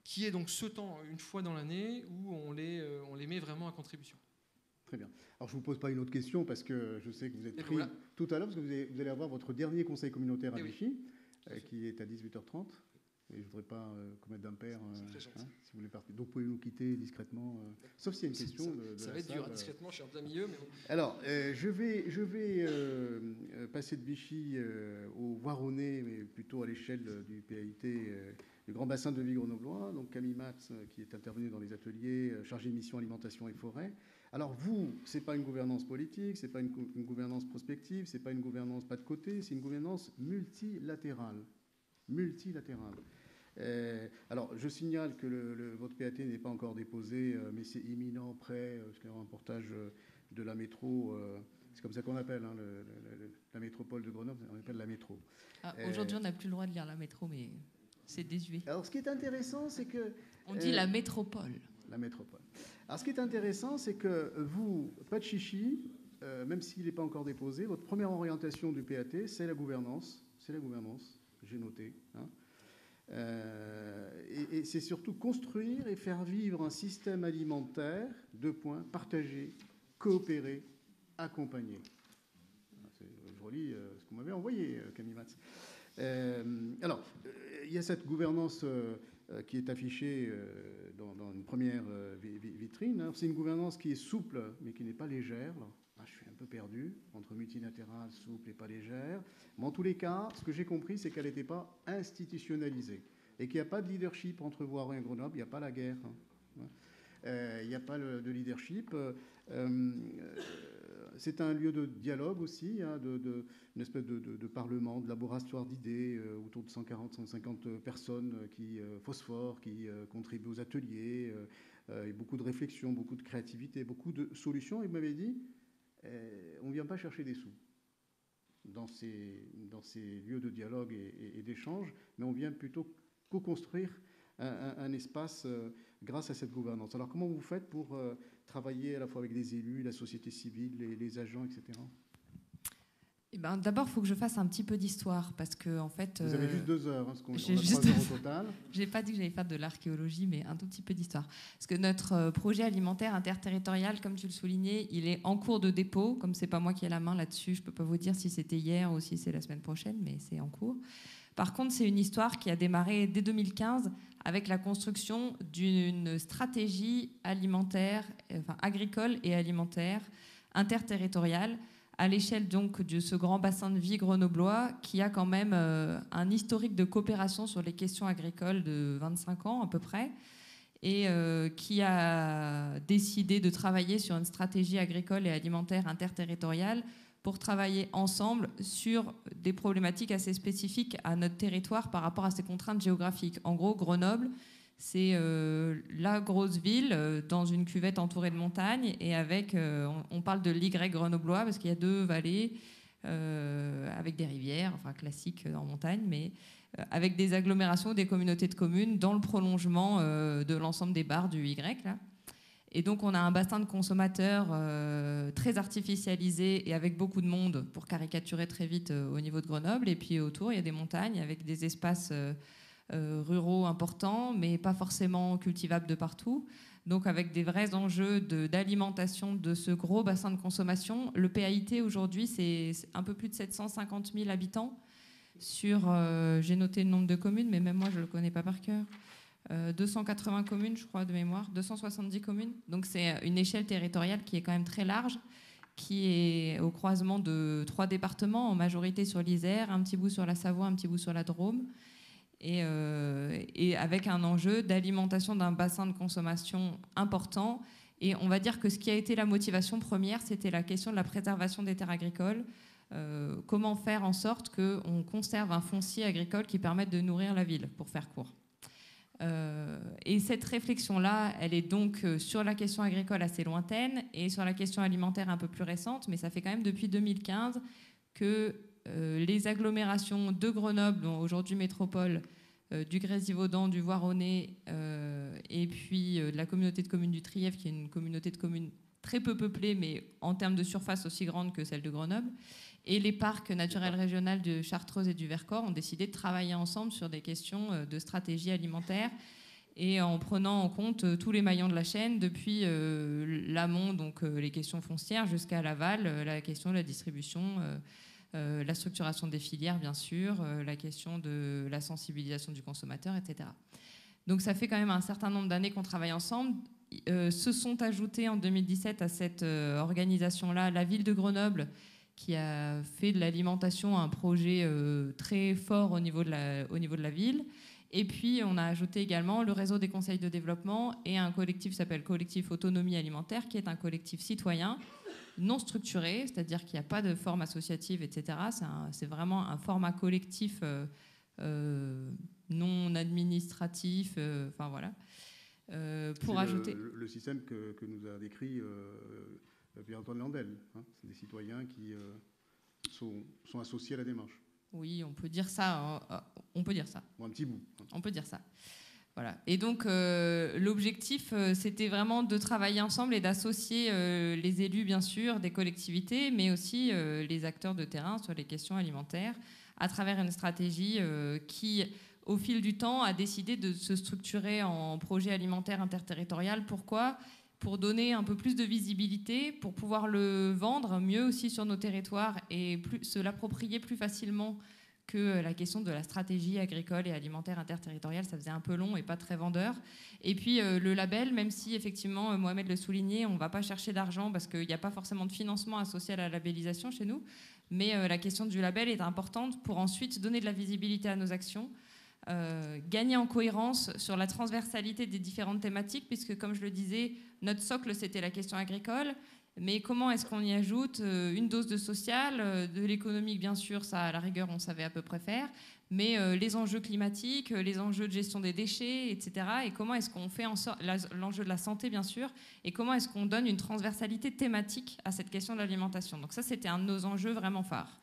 qui est donc ce temps, une fois dans l'année, où on les met vraiment à contribution. Très bien. Alors, je ne vous pose pas une autre question parce que je sais que vous êtes pris voilà. tout à l'heure, parce que vous allez avoir votre dernier conseil communautaire à Et Vichy, oui. qui est à 18h30. Et je ne voudrais pas commettre d'impair si vous voulez partir. Donc, pouvez-vous nous quitter discrètement, sauf s'il y a une question de ça la va être salle, dur, discrètement, je suis en plein milieu. Mais bon. Alors, je vais passer de Vichy au Voironnais, mais plutôt à l'échelle du PAIT, du Grand Bassin de Vie grenoblois. Donc, Camille Matz, qui est intervenu dans les ateliers, chargé de mission alimentation et forêt. Alors vous, ce n'est pas une gouvernance politique, ce n'est pas une gouvernance prospective, ce n'est pas une gouvernance pas de côté, c'est une gouvernance multilatérale. Alors je signale que votre PAT n'est pas encore déposé, mais c'est imminent, prêt, parce qu'il y aura un portage de la métro, c'est comme ça qu'on appelle la métropole de Grenoble, on appelle la métro. Aujourd'hui on n'a plus le droit de lire la métro, mais c'est désuet. Alors ce qui est intéressant, c'est que... On dit la métropole. La métropole. Alors, ce qui est intéressant, c'est que vous, pas de chichi, même s'il n'est pas encore déposé, votre première orientation du PAT, c'est la gouvernance. C'est la gouvernance, j'ai noté. Et c'est surtout construire et faire vivre un système alimentaire, partagé, coopéré, accompagné. Je relis ce que vous m'avez envoyé, Camille Matz. Alors, il y a cette gouvernance qui est affichée dans une première vitrine. C'est une gouvernance qui est souple, mais qui n'est pas légère. Là, je suis un peu perdu entre multilatérale, souple et pas légère. Mais en tous les cas, ce que j'ai compris, c'est qu'elle n'était pas institutionnalisée et qu'il n'y a pas de leadership entre Voiron et Grenoble. Il n'y a pas la guerre. Il n'y a pas de leadership. C'est un lieu de dialogue aussi, une espèce de parlement, de laboratoire d'idées, autour de 140-150 personnes qui phosphorent, qui contribuent aux ateliers, et beaucoup de réflexion, beaucoup de créativité, beaucoup de solutions. Et vous m'avez dit, on ne vient pas chercher des sous dans ces lieux de dialogue et d'échange, mais on vient plutôt co-construire un espace grâce à cette gouvernance. Alors comment vous faites pour travailler à la fois avec les élus, la société civile, les agents, etc. Eh ben, d'abord, il faut que je fasse un petit peu d'histoire, parce que en fait... Vous avez juste 2 heures, parce qu'on a 3 juste heures au total. Je n'ai pas dit que j'allais faire de l'archéologie, mais un tout petit peu d'histoire. Parce que notre projet alimentaire interterritorial, comme tu le soulignais, il est en cours de dépôt. Comme ce n'est pas moi qui ai la main là-dessus, je ne peux pas vous dire si c'était hier ou si c'est la semaine prochaine, mais c'est en cours. Par contre, c'est une histoire qui a démarré dès 2015 avec la construction d'une stratégie alimentaire, agricole et alimentaire interterritoriale à l'échelle donc de ce grand bassin de vie grenoblois qui a quand même un historique de coopération sur les questions agricoles de 25 ans à peu près et qui a décidé de travailler sur une stratégie agricole et alimentaire interterritoriale pour travailler ensemble sur des problématiques assez spécifiques à notre territoire par rapport à ces contraintes géographiques. En gros, Grenoble, c'est la grosse ville dans une cuvette entourée de montagnes et avec, on parle de l'Y grenoblois parce qu'il y a 2 vallées avec des rivières, enfin classiques en montagne, mais avec des agglomérations, des communautés de communes dans le prolongement de l'ensemble des barres du Y, là. Et donc, on a un bassin de consommateurs très artificialisé et avec beaucoup de monde, pour caricaturer très vite au niveau de Grenoble. Et puis autour, il y a des montagnes avec des espaces ruraux importants, mais pas forcément cultivables de partout. Donc, avec des vrais enjeux d'alimentation de ce gros bassin de consommation. Le PAIT, aujourd'hui, c'est un peu plus de 750 000 habitants sur, j'ai noté le nombre de communes, mais même moi, je ne le connais pas par cœur. 280 communes, je crois, de mémoire, 270 communes. Donc c'est une échelle territoriale qui est quand même très large, qui est au croisement de 3 départements, en majorité sur l'Isère, un petit bout sur la Savoie, un petit bout sur la Drôme, et avec un enjeu d'alimentation d'un bassin de consommation important. Et on va dire que ce qui a été la motivation première, c'était la question de la préservation des terres agricoles. Comment faire en sorte qu'on conserve un foncier agricole qui permette de nourrir la ville, pour faire court. Et cette réflexion-là, elle est donc sur la question agricole assez lointaine et sur la question alimentaire un peu plus récente, mais ça fait quand même depuis 2015 que les agglomérations de Grenoble, dont aujourd'hui métropole, du Grésivaudan, du Voironnais, et puis de la communauté de communes du Trièves, qui est une communauté de communes très peu peuplée, mais en termes de surface aussi grande que celle de Grenoble, et les parcs naturels régionaux de Chartreuse et du Vercors ont décidé de travailler ensemble sur des questions de stratégie alimentaire et en prenant en compte tous les maillons de la chaîne, depuis l'amont, donc les questions foncières, jusqu'à l'aval, la question de la distribution, la structuration des filières, bien sûr, la question de la sensibilisation du consommateur, etc. Donc ça fait quand même un certain nombre d'années qu'on travaille ensemble. Se sont ajoutés en 2017 à cette organisation-là la ville de Grenoble, qui a fait de l'alimentation un projet très fort au niveau de la ville. Et puis, on a ajouté également le réseau des conseils de développement et un collectif qui s'appelle Collectif Autonomie Alimentaire, qui est un collectif citoyen non structuré, c'est-à-dire qu'il n'y a pas de forme associative, etc. C'est vraiment un format collectif non administratif, enfin voilà. Pour ajouter... Le système que nous a décrit Pierre-Antoine Landel. Hein. C'est des citoyens qui sont associés à la démarche. Oui, on peut dire ça. On peut dire ça. Bon, un petit bout. On peut dire ça. Voilà. Et donc, l'objectif, c'était vraiment de travailler ensemble et d'associer les élus, bien sûr, des collectivités, mais aussi les acteurs de terrain sur les questions alimentaires, à travers une stratégie qui, au fil du temps, a décidé de se structurer en projet alimentaire interterritorial. Pourquoi ? Pour donner un peu plus de visibilité, pour pouvoir le vendre mieux aussi sur nos territoires et se l'approprier plus facilement que la question de la stratégie agricole et alimentaire interterritoriale. Ça faisait un peu long et pas très vendeur. Et puis le label, même si effectivement Mohamed le soulignait, on ne va pas chercher d'argent parce qu'il n'y a pas forcément de financement associé à la labellisation chez nous, mais la question du label est importante pour ensuite donner de la visibilité à nos actions. Gagner en cohérence sur la transversalité des différentes thématiques, puisque comme je le disais, notre socle c'était la question agricole, mais comment est-ce qu'on y ajoute une dose de social, de l'économique bien sûr, ça à la rigueur on savait à peu près faire, mais les enjeux climatiques, les enjeux de gestion des déchets, etc. Et comment est-ce qu'on fait en sorte, l'enjeu de la santé bien sûr, et comment est-ce qu'on donne une transversalité thématique à cette question de l'alimentation. Donc ça c'était un de nos enjeux vraiment phares.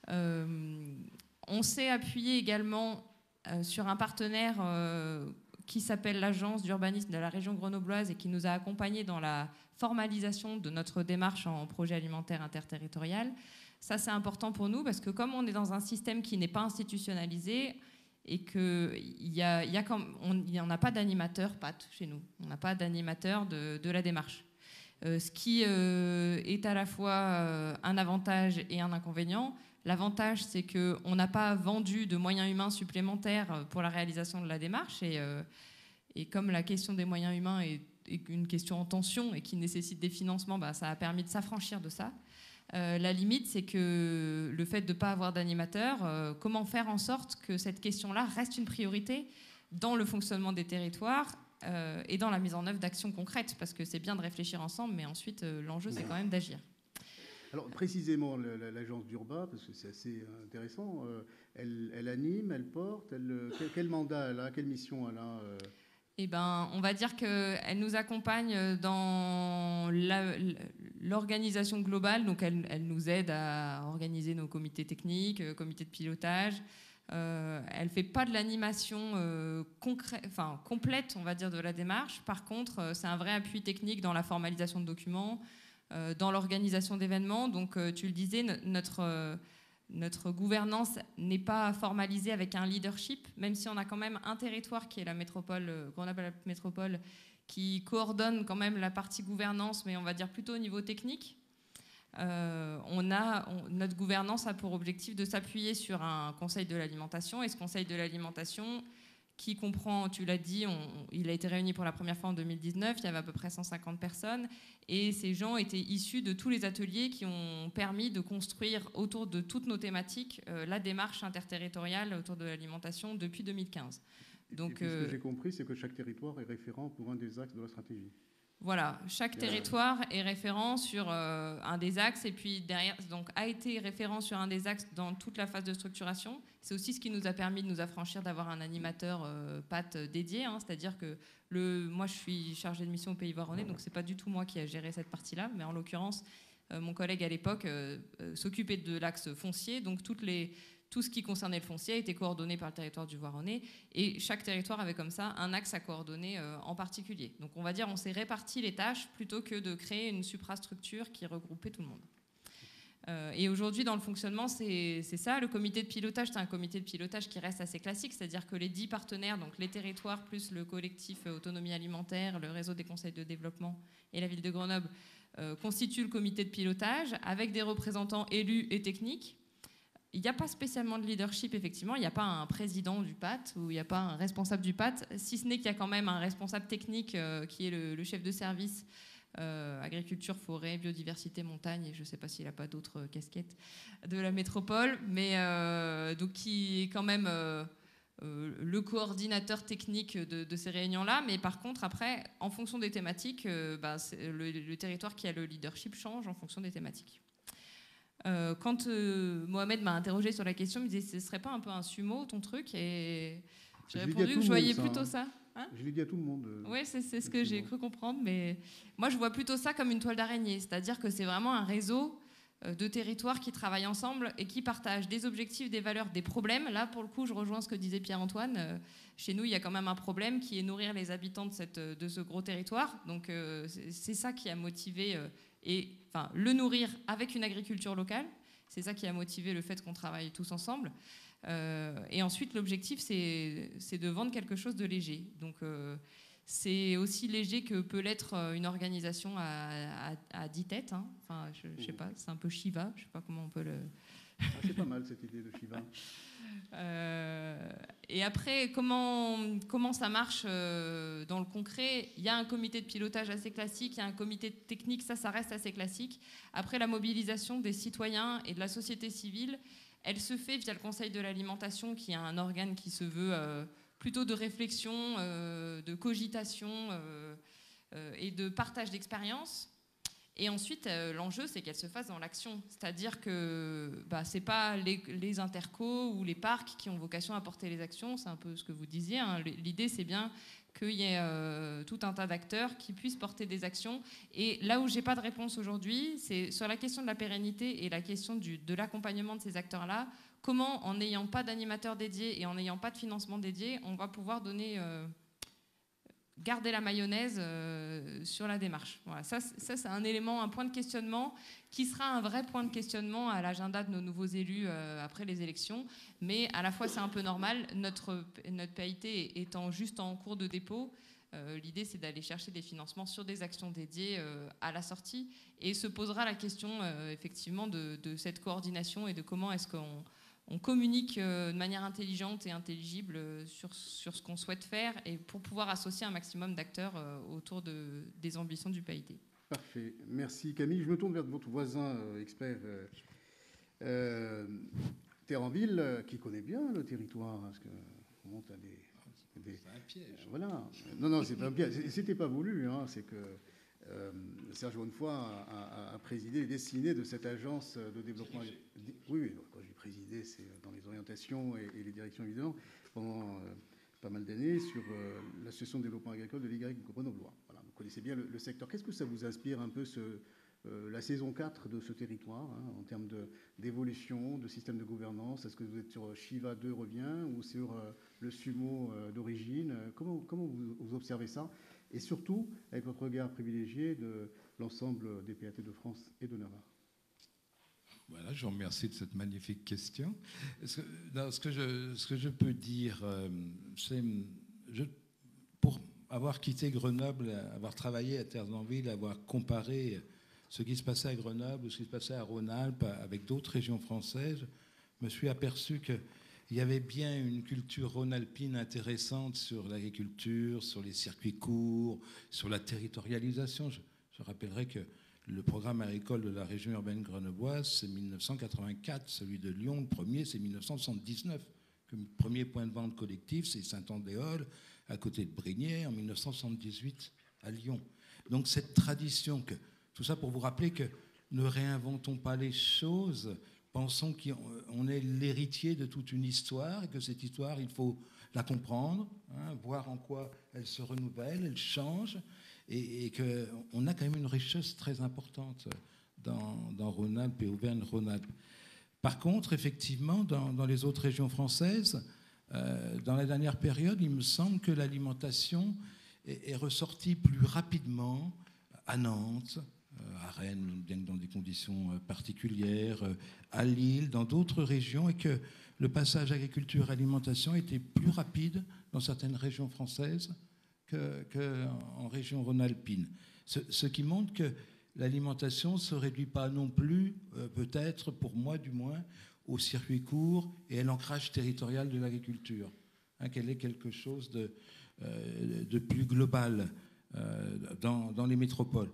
On s'est appuyé également sur un partenaire qui s'appelle l'Agence d'urbanisme de la région grenobloise et qui nous a accompagnés dans la formalisation de notre démarche en projet alimentaire interterritorial. Ça, c'est important pour nous parce que comme on est dans un système qui n'est pas institutionnalisé et qu'il n'y a pas d'animateur PAT chez nous, on n'a pas d'animateur de la démarche. Ce qui est à la fois un avantage et un inconvénient. L'avantage, c'est qu'on n'a pas vendu de moyens humains supplémentaires pour la réalisation de la démarche. Et comme la question des moyens humains est une question en tension et qui nécessite des financements, ça a permis de s'affranchir de ça. La limite, c'est que le fait de ne pas avoir d'animateur, comment faire en sorte que cette question-là reste une priorité dans le fonctionnement des territoires et dans la mise en œuvre d'actions concrètes, parce que c'est bien de réfléchir ensemble, mais ensuite, l'enjeu, c'est quand même d'agir. Alors précisément, l'agence d'Urba, parce que c'est assez intéressant, elle anime, elle porte, quel mandat elle a, quelle mission elle a Eh ben, on va dire qu'elle nous accompagne dans l'organisation globale, donc elle nous aide à organiser nos comités techniques, comités de pilotage. Elle ne fait pas de l'animation complète, on va dire, de la démarche. Par contre, c'est un vrai appui technique dans la formalisation de documents, dans l'organisation d'événements. Donc, tu le disais, notre gouvernance n'est pas formalisée avec un leadership, même si on a quand même un territoire qui est la métropole, Grenoble Métropole, qui coordonne quand même la partie gouvernance, mais on va dire plutôt au niveau technique. Notre gouvernance a pour objectif de s'appuyer sur un conseil de l'alimentation, et ce conseil de l'alimentation qui comprend, tu l'as dit, il a été réuni pour la première fois en 2019, il y avait à peu près 150 personnes, et ces gens étaient issus de tous les ateliers qui ont permis de construire autour de toutes nos thématiques la démarche interterritoriale autour de l'alimentation depuis 2015. Donc, et ce que j'ai compris, c'est que chaque territoire est référent pour un des axes de la stratégie. Voilà, chaque territoire est référent sur un des axes et puis derrière, donc a été référent sur un des axes dans toute la phase de structuration. C'est aussi ce qui nous a permis de nous affranchir d'avoir un animateur PAT dédié, hein, c'est-à-dire que moi je suis chargée de mission au Pays Voironnais, donc c'est pas du tout moi qui a géré cette partie-là, mais en l'occurrence mon collègue à l'époque s'occupait de l'axe foncier, donc tout ce qui concernait le foncier a été coordonné par le territoire du Voironnais et chaque territoire avait comme ça un axe à coordonner en particulier. Donc on va dire on s'est réparti les tâches plutôt que de créer une suprastructure qui regroupait tout le monde. Et aujourd'hui dans le fonctionnement c'est ça, le comité de pilotage, c'est un comité de pilotage qui reste assez classique, c'est-à-dire que les 10 partenaires, donc les territoires plus le collectif autonomie alimentaire, le réseau des conseils de développement et la ville de Grenoble constituent le comité de pilotage avec des représentants élus et techniques. Il n'y a pas spécialement de leadership, effectivement. Il n'y a pas un président du PAT ou il n'y a pas un responsable du PAT, si ce n'est qu'il y a quand même un responsable technique qui est le chef de service agriculture, forêt, biodiversité, montagne, et je ne sais pas s'il n'a pas d'autres casquettes de la métropole, mais donc qui est quand même le coordinateur technique de ces réunions-là. Mais par contre, après, en fonction des thématiques, le territoire qui a le leadership change en fonction des thématiques. Quand Mohamed m'a interrogé sur la question, il me disait, ce serait pas un peu un sumo ton truc? Et j'ai répondu que je voyais plutôt ça. Hein, je l'ai dit à tout le monde. Oui, c'est ce que j'ai cru comprendre, mais moi je vois plutôt ça comme une toile d'araignée, c'est-à-dire que c'est vraiment un réseau de territoires qui travaillent ensemble et qui partagent des objectifs, des valeurs, des problèmes. Là, pour le coup, je rejoins ce que disait Pierre-Antoine. Chez nous, il y a quand même un problème qui est nourrir les habitants de ce gros territoire. Donc c'est ça qui a motivé... le nourrir avec une agriculture locale, c'est ça qui a motivé le fait qu'on travaille tous ensemble. Et ensuite, l'objectif, c'est de vendre quelque chose de léger. Donc, c'est aussi léger que peut l'être une organisation à 10 têtes. Hein. Enfin, je sais pas, c'est un peu Shiva, je sais pas comment on peut le... C'est pas mal cette idée de Shiva. Et après, comment ça marche dans le concret? Il y a un comité de pilotage assez classique, il y a un comité technique, ça reste assez classique. Après, la mobilisation des citoyens et de la société civile, elle se fait via le Conseil de l'alimentation, qui est un organe qui se veut plutôt de réflexion, de cogitation et de partage d'expérience. Et ensuite, l'enjeu, c'est qu'elle se fasse dans l'action. C'est-à-dire que ce n'est pas les intercos ou les parcs qui ont vocation à porter les actions, c'est un peu ce que vous disiez. Hein. L'idée, c'est bien qu'il y ait tout un tas d'acteurs qui puissent porter des actions. Et là où je n'ai pas de réponse aujourd'hui, c'est sur la question de la pérennité et la question de l'accompagnement de ces acteurs-là. Comment, en n'ayant pas d'animateur dédié et en n'ayant pas de financement dédié, on va pouvoir donner... garder la mayonnaise sur la démarche. Voilà, ça c'est un élément, un point de questionnement qui sera un vrai point de questionnement à l'agenda de nos nouveaux élus après les élections. Mais à la fois, c'est un peu normal. Notre PAIT étant juste en cours de dépôt, l'idée, c'est d'aller chercher des financements sur des actions dédiées à la sortie. Et se posera la question, effectivement, de cette coordination et de comment est-ce qu'on communique de manière intelligente et intelligible sur ce qu'on souhaite faire et pour pouvoir associer un maximum d'acteurs autour des ambitions du PAIT. Parfait. Merci Camille. Je me tourne vers votre voisin expert Terrenville, qui connaît bien le territoire, parce qu'on monte à des... C'est un piège. Voilà. Non, c'est pas un piège. C'était pas voulu. Hein. C'est que Serge Bonnefoy a présidé et dessiné de cette agence de développement. Oui, quand j'ai présidé, c'est dans les orientations et les directions, évidemment, pendant pas mal d'années, sur l'association de développement agricole de l'Y grenoblois. Voilà, vous connaissez bien le secteur. Qu'est-ce que ça vous inspire un peu la saison 4 de ce territoire, hein, en termes d'évolution, de système de gouvernance? Est-ce que vous êtes sur Shiva 2 revient ou sur le sumo d'origine? Comment vous observez ça? Et surtout, avec votre regard privilégié de l'ensemble des PAT de France et de Navarre. Voilà, je vous remercie de cette magnifique question. Ce que je peux dire, c'est pour avoir quitté Grenoble, avoir travaillé à Terre-d'Anville, avoir comparé ce qui se passait à Grenoble ou ce qui se passait à Rhône-Alpes avec d'autres régions françaises, je me suis aperçu que il y avait bien une culture rhône-alpine intéressante sur l'agriculture, sur les circuits courts, sur la territorialisation. Je rappellerai que le programme agricole de la région urbaine grenobloise, c'est 1984. Celui de Lyon, le premier, c'est 1979. Le premier point de vente collectif, c'est Saint-Andéol, à côté de Brigné, en 1978, à Lyon. Donc cette tradition, tout ça pour vous rappeler que ne réinventons pas les choses, pensons qu'on est l'héritier de toute une histoire et que cette histoire, il faut la comprendre, voir en quoi elle se renouvelle, elle change, et qu'on a quand même une richesse très importante dans Rhône-Alpes et Auvergne-Rhône-Alpes. Par contre, effectivement, dans les autres régions françaises, dans la dernière période, il me semble que l'alimentation est ressortie plus rapidement à Nantes, à Rennes, bien que dans des conditions particulières, à Lille, dans d'autres régions, et que le passage agriculture-alimentation était plus rapide dans certaines régions françaises qu'en région rhône-alpine. Ce qui montre que l'alimentation ne se réduit pas non plus, peut-être, pour moi du moins, au circuit court et à l'ancrage territorial de l'agriculture, qu'elle est quelque chose de plus global dans les métropoles.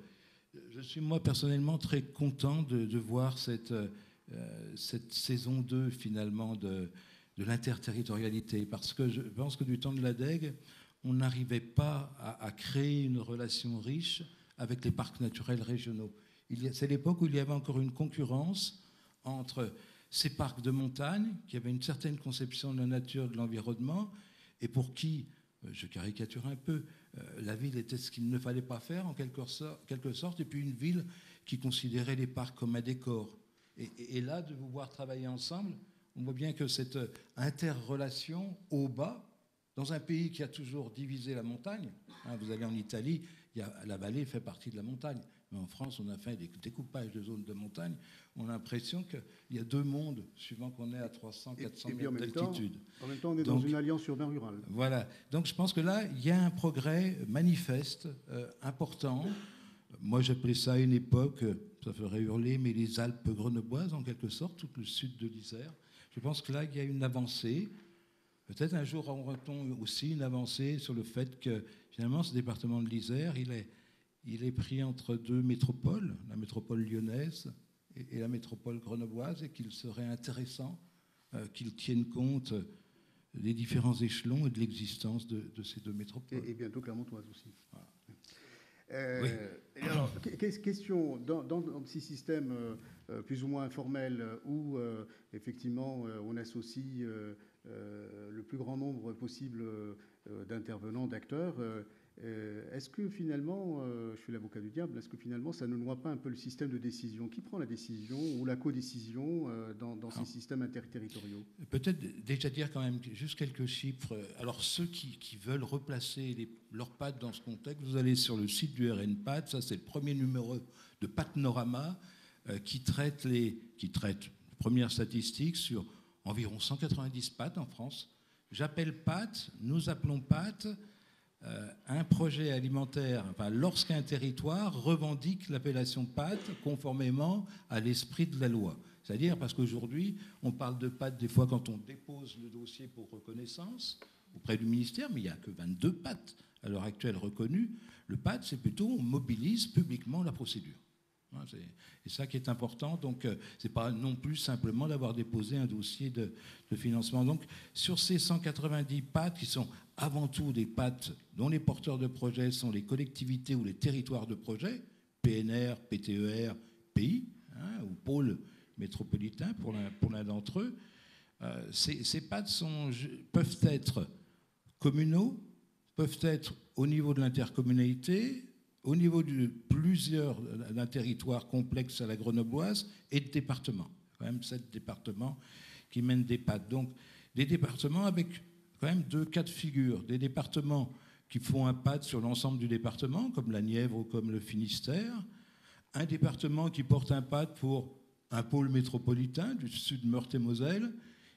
Je suis moi personnellement très content de voir cette saison 2 finalement de l'interterritorialité, parce que je pense que du temps de la DEG, on n'arrivait pas à créer une relation riche avec les parcs naturels régionaux. C'est l'époque où il y avait encore une concurrence entre ces parcs de montagne qui avaient une certaine conception de la nature, de l'environnement, et pour qui, je caricature un peu, la ville était ce qu'il ne fallait pas faire en quelque sorte, et puis une ville qui considérait les parcs comme un décor. Et là, de vous voir travailler ensemble, on voit bien que cette interrelation au bas, dans un pays qui a toujours divisé la montagne, vous allez en Italie, la vallée fait partie de la montagne. Mais en France, on a fait des découpages de zones de montagne. On a l'impression qu'il y a deux mondes, suivant qu'on est à 300, 400 mètres d'altitude. En même temps, on est dans une alliance urbain-rurale. Voilà. Donc je pense que là, il y a un progrès manifeste, important. Moi, j'appelais ça à une époque, ça ferait hurler, mais les Alpes grenobloises, en quelque sorte, tout le sud de l'Isère. Je pense que là, il y a une avancée. Peut-être un jour aura-t-on aussi une avancée sur le fait que, finalement, ce département de l'Isère, il est pris entre deux métropoles, la métropole lyonnaise et la métropole grenobloise, et qu'il serait intéressant qu'ils tiennent compte des différents échelons et de l'existence de ces deux métropoles. Et bientôt clermontoise aussi. Voilà. Oui. Alors, question, dans ces systèmes plus ou moins informels où effectivement on associe le plus grand nombre possible d'intervenants, d'acteurs, est-ce que finalement, je suis l'avocat du diable, est-ce que finalement ça ne noie pas un peu le système de décision? Qui prend la décision ou la codécision dans ces systèmes interterritoriaux? Peut-être déjà dire quand même juste quelques chiffres. Alors ceux qui veulent replacer leurs pattes dans ce contexte, vous allez sur le site du RNPAT, ça c'est le premier numéro de Patnorama qui traite les premières statistiques sur environ 190 PAT en France. J'appelle PAT, nous appelons PAT un projet alimentaire, lorsqu'un territoire revendique l'appellation PAT conformément à l'esprit de la loi. C'est-à-dire parce qu'aujourd'hui, on parle de PAT des fois quand on dépose le dossier pour reconnaissance auprès du ministère, mais il n'y a que 22 PAT à l'heure actuelle reconnus. Le PAT, c'est plutôt on mobilise publiquement la procédure. C'est ça qui est important. Donc, ce n'est pas non plus simplement d'avoir déposé un dossier de financement. Donc, sur ces 190 PAT, qui sont avant tout des PAT dont les porteurs de projets sont les collectivités ou les territoires de projet, PNR, PTER, PI, ou pôle métropolitain pour l'un d'entre eux, ces PAT peuvent être communaux, peuvent être au niveau de l'intercommunalité, au niveau d'un territoire complexe à la grenobloise et de départements. Quand même 7 départements qui mènent des PAT. Donc des départements avec quand même 2 cas de figure. Des départements qui font un PAT sur l'ensemble du département, comme la Nièvre ou comme le Finistère. Un département qui porte un PAT pour un pôle métropolitain du sud Meurthe-et-Moselle.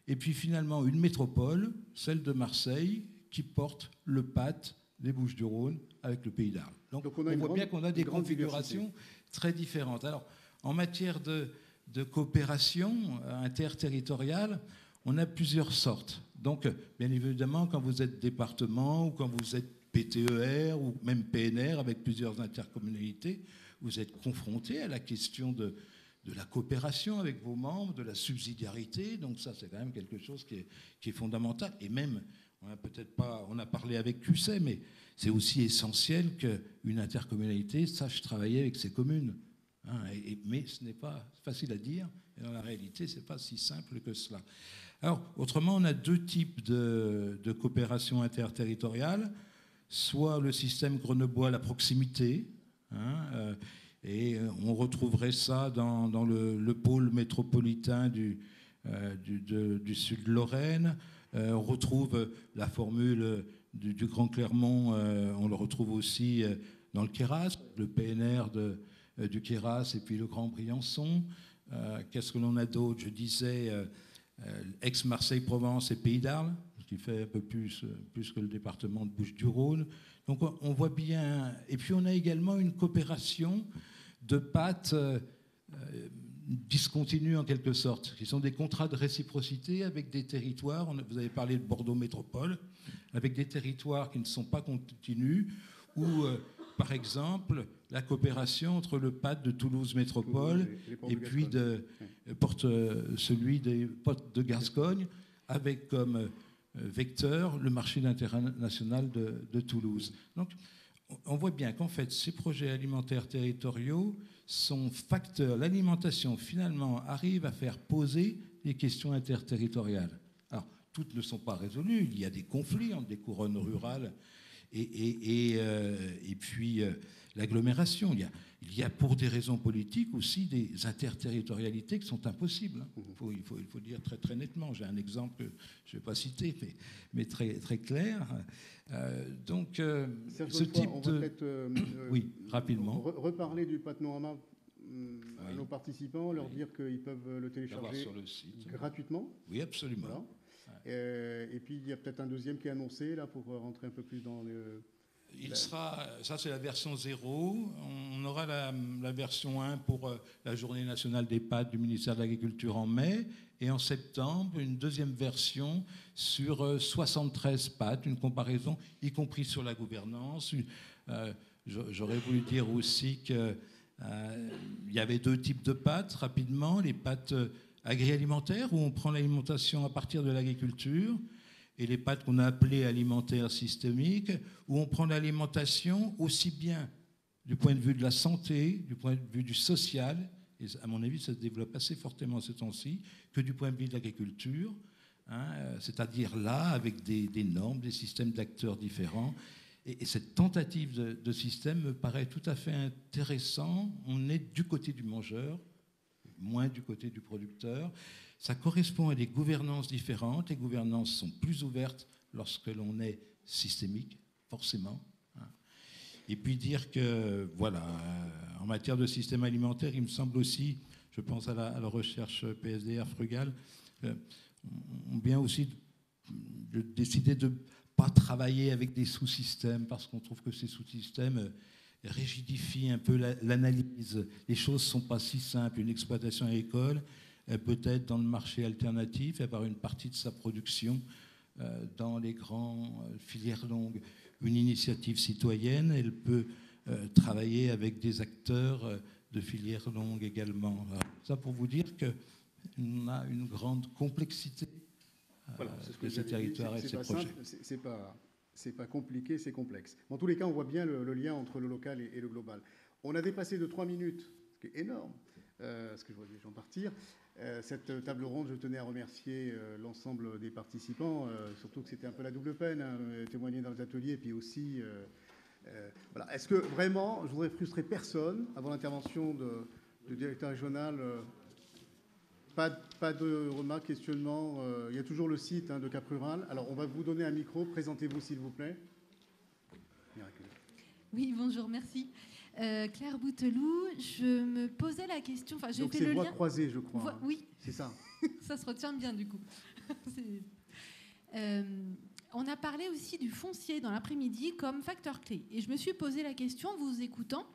Et puis finalement une métropole, celle de Marseille, qui porte le PAT des Bouches-du-Rhône avec le Pays d'Arles. Donc on voit bien qu'on a des configurations très différentes. Alors, en matière de coopération interterritoriale, on a plusieurs sortes. Donc, bien évidemment, quand vous êtes département ou quand vous êtes PTER ou même PNR avec plusieurs intercommunalités, vous êtes confronté à la question de la coopération avec vos membres, de la subsidiarité. Donc ça, c'est quand même quelque chose qui est fondamental. Et même, on a parlé avec QC, mais c'est aussi essentiel qu'une intercommunalité sache travailler avec ses communes. Hein, mais ce n'est pas facile à dire. Et dans la réalité, ce n'est pas si simple que cela. Alors, autrement, on a deux types de coopération interterritoriale. Soit le système grenoblois à la proximité, hein, et on retrouverait ça dans le pôle métropolitain du sud de Lorraine. On retrouve la formule du Grand Clermont, on le retrouve aussi dans le Queyras, le PNR du Queyras et puis le Grand Briançon. Qu'est-ce que l'on a d'autre? Je disais Aix-Marseille-Provence et Pays d'Arles, qui fait un peu plus que le département de Bouches-du-Rhône. Donc on voit bien. Et puis on a également une coopération de pâtes discontinues en quelque sorte, qui sont des contrats de réciprocité avec des territoires. Vous avez parlé de Bordeaux Métropole, avec des territoires qui ne sont pas continus, ou par exemple la coopération entre le PAT de Toulouse Métropole et puis celui des Portes de Gascogne, avec comme vecteur le marché international de Toulouse. Donc, on voit bien qu'en fait, ces projets alimentaires territoriaux sont facteurs. L'alimentation, finalement, arrive à faire poser les questions interterritoriales. Alors, toutes ne sont pas résolues. Il y a des conflits entre des couronnes rurales et puis l'agglomération. Il y a pour des raisons politiques aussi des interterritorialités qui sont impossibles. Il faut dire très, très nettement. J'ai un exemple que je ne vais pas citer, mais très, très clair. Donc, ce type on va peut-être oui, rapidement. Reparler du panorama à nos participants, leur dire qu'ils peuvent le télécharger sur le site gratuitement. Oui, absolument. Voilà. Et puis il y a peut-être un deuxième qui est annoncé là pour rentrer un peu plus dans le... Ça c'est la version 0. On aura la version 1 pour la journée nationale des pâtes du ministère de l'Agriculture en mai, et en septembre une deuxième version sur 73 pâtes, une comparaison y compris sur la gouvernance. J'aurais voulu dire aussi qu'il y avait deux types de pâtes rapidement, les pâtes agroalimentaires où on prend l'alimentation à partir de l'agriculture, et les pâtes qu'on a appelées alimentaires systémiques, où on prend l'alimentation aussi bien du point de vue de la santé, du point de vue du social, et à mon avis ça se développe assez fortement ces temps-ci, que du point de vue de l'agriculture, hein, c'est-à-dire là avec des normes, des systèmes d'acteurs différents. Et cette tentative de système me paraît tout à fait intéressant. On est du côté du mangeur, moins du côté du producteur. Ça correspond à des gouvernances différentes. Les gouvernances sont plus ouvertes lorsque l'on est systémique, forcément. Et puis dire que, voilà, en matière de système alimentaire, il me semble aussi, je pense à la recherche PSDR frugale, on vient aussi de décider de ne pas travailler avec des sous-systèmes, parce qu'on trouve que ces sous-systèmes rigidifient un peu l'analyse. Les choses ne sont pas si simples. Une exploitation agricole, elle peut être dans le marché alternatif, avoir une partie de sa production dans les grandes filières longues. Une initiative citoyenne, elle peut travailler avec des acteurs de filières longues également. Alors, ça pour vous dire qu'on a une grande complexité de ces territoires et de ces projets. C'est pas compliqué, c'est complexe. En tous les cas, on voit bien le lien entre le local et le global. On a dépassé de 3 minutes, ce qui est énorme, parce que je vois des gens partir. Cette table ronde, je tenais à remercier l'ensemble des participants, surtout que c'était un peu la double peine, hein, témoigner dans les ateliers, et puis aussi... voilà. Est-ce que vraiment, je voudrais frustrer personne avant l'intervention du directeur régional pas de remarques, questionnements. Il y a toujours le site de Cap Rural. Alors, on va vous donner un micro. Présentez-vous, s'il vous plaît. Oui, bonjour, merci. Claire Bouteloup, je me posais la question... Enfin, donc, c'est voies croisées, je crois. Oui. C'est ça. Ça se retient bien, du coup. On a parlé aussi du foncier dans l'après-midi comme facteur clé. Et je me suis posé la question, en vous écoutant,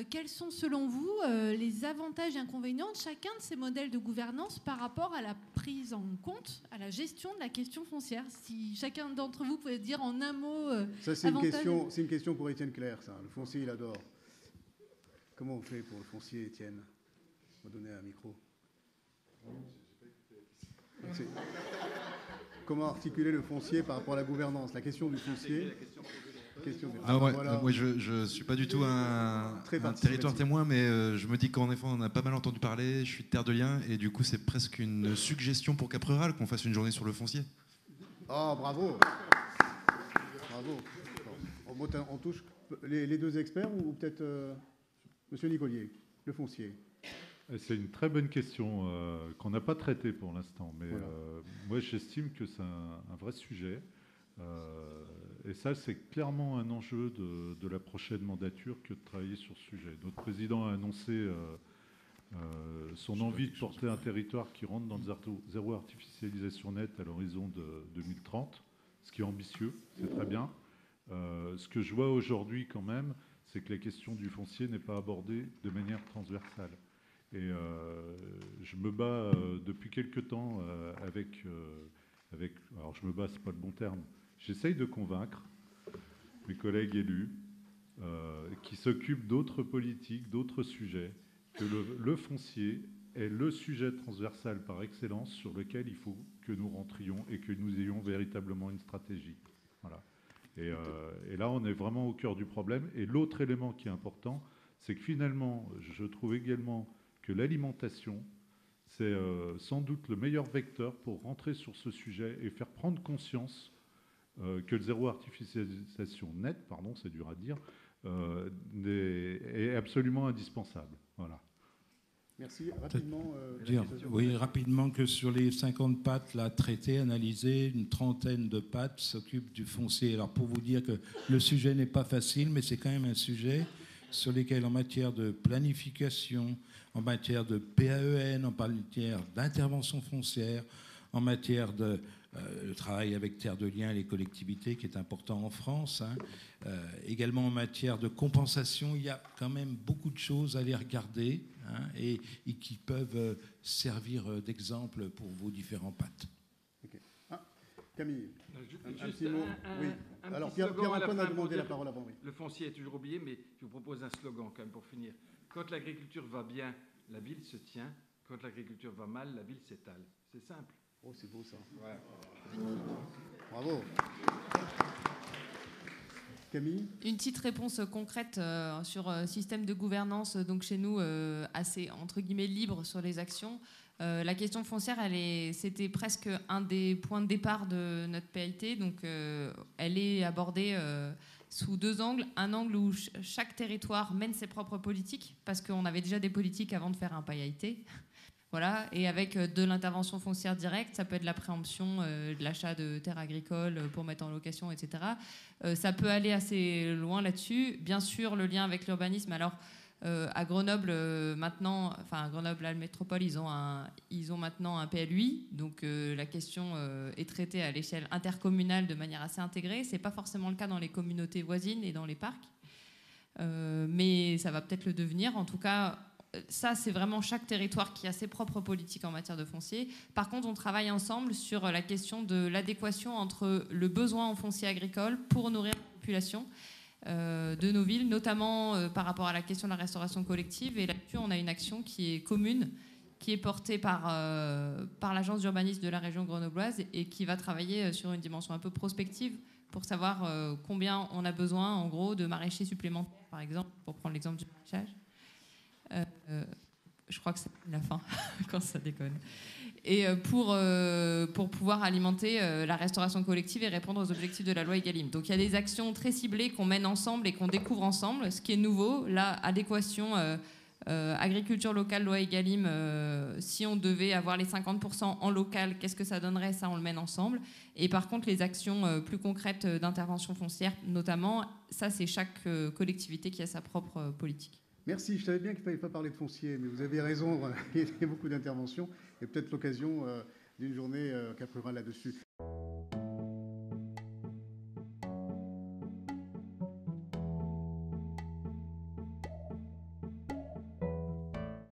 quels sont selon vous les avantages et inconvénients de chacun de ces modèles de gouvernance par rapport à la prise en compte, à la gestion de la question foncière? Si chacun d'entre vous pouvait dire en un mot. Ça, c'est une question pour Étienne Clair, ça. Le foncier, il adore. Comment on fait pour le foncier, Étienne? On va donner un micro. Comment articuler le foncier par rapport à la gouvernance? La question du foncier. Moi, je ne suis pas du tout un territoire témoin, mais je me dis qu'en effet, on en a pas mal entendu parler. Je suis de Terre de Liens, et du coup, c'est presque une suggestion pour Cap Rural qu'on fasse une journée sur le foncier. Oh, bravo. Bravo. On touche les deux experts ou peut-être Monsieur Nicolier, le foncier. C'est une très bonne question qu'on n'a pas traitée pour l'instant, mais voilà. Moi j'estime que c'est un vrai sujet. Et ça, c'est clairement un enjeu de la prochaine mandature que de travailler sur ce sujet. Notre président a annoncé son envie de porter un territoire qui rentre dans le zéro artificialisation nette à l'horizon de 2030, ce qui est ambitieux, c'est très bien. Ce que je vois aujourd'hui quand même, c'est que la question du foncier n'est pas abordée de manière transversale. Et je me bats depuis quelque temps avec... Alors je me bats, c'est pas le bon terme. J'essaye de convaincre mes collègues élus qui s'occupent d'autres politiques, d'autres sujets, que le foncier est le sujet transversal par excellence sur lequel il faut que nous rentrions et que nous ayons véritablement une stratégie. Voilà. Et là, on est vraiment au cœur du problème. Et l'autre élément qui est important, c'est que finalement, je trouve également que l'alimentation, c'est sans doute le meilleur vecteur pour rentrer sur ce sujet et faire prendre conscience que le zéro artificialisation net, pardon, c'est dur à dire, est absolument indispensable. Voilà. Merci. Rapidement. Rapidement que sur les 50 pattes là, traitées, analysées, une trentaine de pattes s'occupent du foncier. Alors pour vous dire que le sujet n'est pas facile, mais c'est quand même un sujet sur lequel en matière de planification, en matière de PAEN, en matière d'intervention foncière, en matière de le travail avec Terre de Liens et les collectivités qui est important en France, également en matière de compensation, il y a quand même beaucoup de choses à les regarder et qui peuvent servir d'exemple pour vos différents pattes. Okay. Camille, un petit mot. Oui. Alors Pierre-Antoine a demandé la parole avant. Oui. Le foncier est toujours oublié, mais je vous propose un slogan quand même pour finir. Quand l'agriculture va bien, la ville se tient. Quand l'agriculture va mal, la ville s'étale. C'est simple. Oh, c'est beau ça. Ouais. Bravo. Camille ? Une petite réponse concrète sur système de gouvernance, donc chez nous, assez, entre guillemets, libre sur les actions. La question foncière, c'était presque un des points de départ de notre PAIT. Donc, elle est abordée sous deux angles. Un angle où chaque territoire mène ses propres politiques, parce qu'on avait déjà des politiques avant de faire un PAIT. Voilà, et avec de l'intervention foncière directe, ça peut être la préemption, de l'achat de terres agricoles pour mettre en location, etc. Ça peut aller assez loin là-dessus. Bien sûr, le lien avec l'urbanisme. Alors, à Grenoble, maintenant, enfin, à Grenoble, la métropole, ils ont maintenant un PLUI. Donc, la question est traitée à l'échelle intercommunale de manière assez intégrée. Ce n'est pas forcément le cas dans les communautés voisines et dans les parcs. Mais ça va peut-être le devenir. En tout cas, ça, c'est vraiment chaque territoire qui a ses propres politiques en matière de foncier. Par contre, on travaille ensemble sur la question de l'adéquation entre le besoin en foncier agricole pour nourrir la population de nos villes, notamment par rapport à la question de la restauration collective. Et là-dessus, on a une action qui est commune, qui est portée par l'agence d'urbanisme de la région grenobloise et qui va travailler sur une dimension un peu prospective pour savoir combien on a besoin, en gros, de maraîchers supplémentaires, par exemple, pour prendre l'exemple du maraîchage. Je crois que c'est la fin quand ça déconne. Et pour pouvoir alimenter la restauration collective et répondre aux objectifs de la loi Egalim. Donc il y a des actions très ciblées qu'on mène ensemble et qu'on découvre ensemble. Ce qui est nouveau, là, adéquation agriculture locale, loi Egalim, si on devait avoir les 50% en local, qu'est-ce que ça donnerait? Ça, on le mène ensemble. Et par contre, les actions plus concrètes d'intervention foncière, notamment, ça, c'est chaque collectivité qui a sa propre politique. Merci. Je savais bien qu'il ne fallait pas parler de foncier, mais vous avez raison, il y a beaucoup d'interventions et peut-être l'occasion d'une journée Cap Rural là-dessus.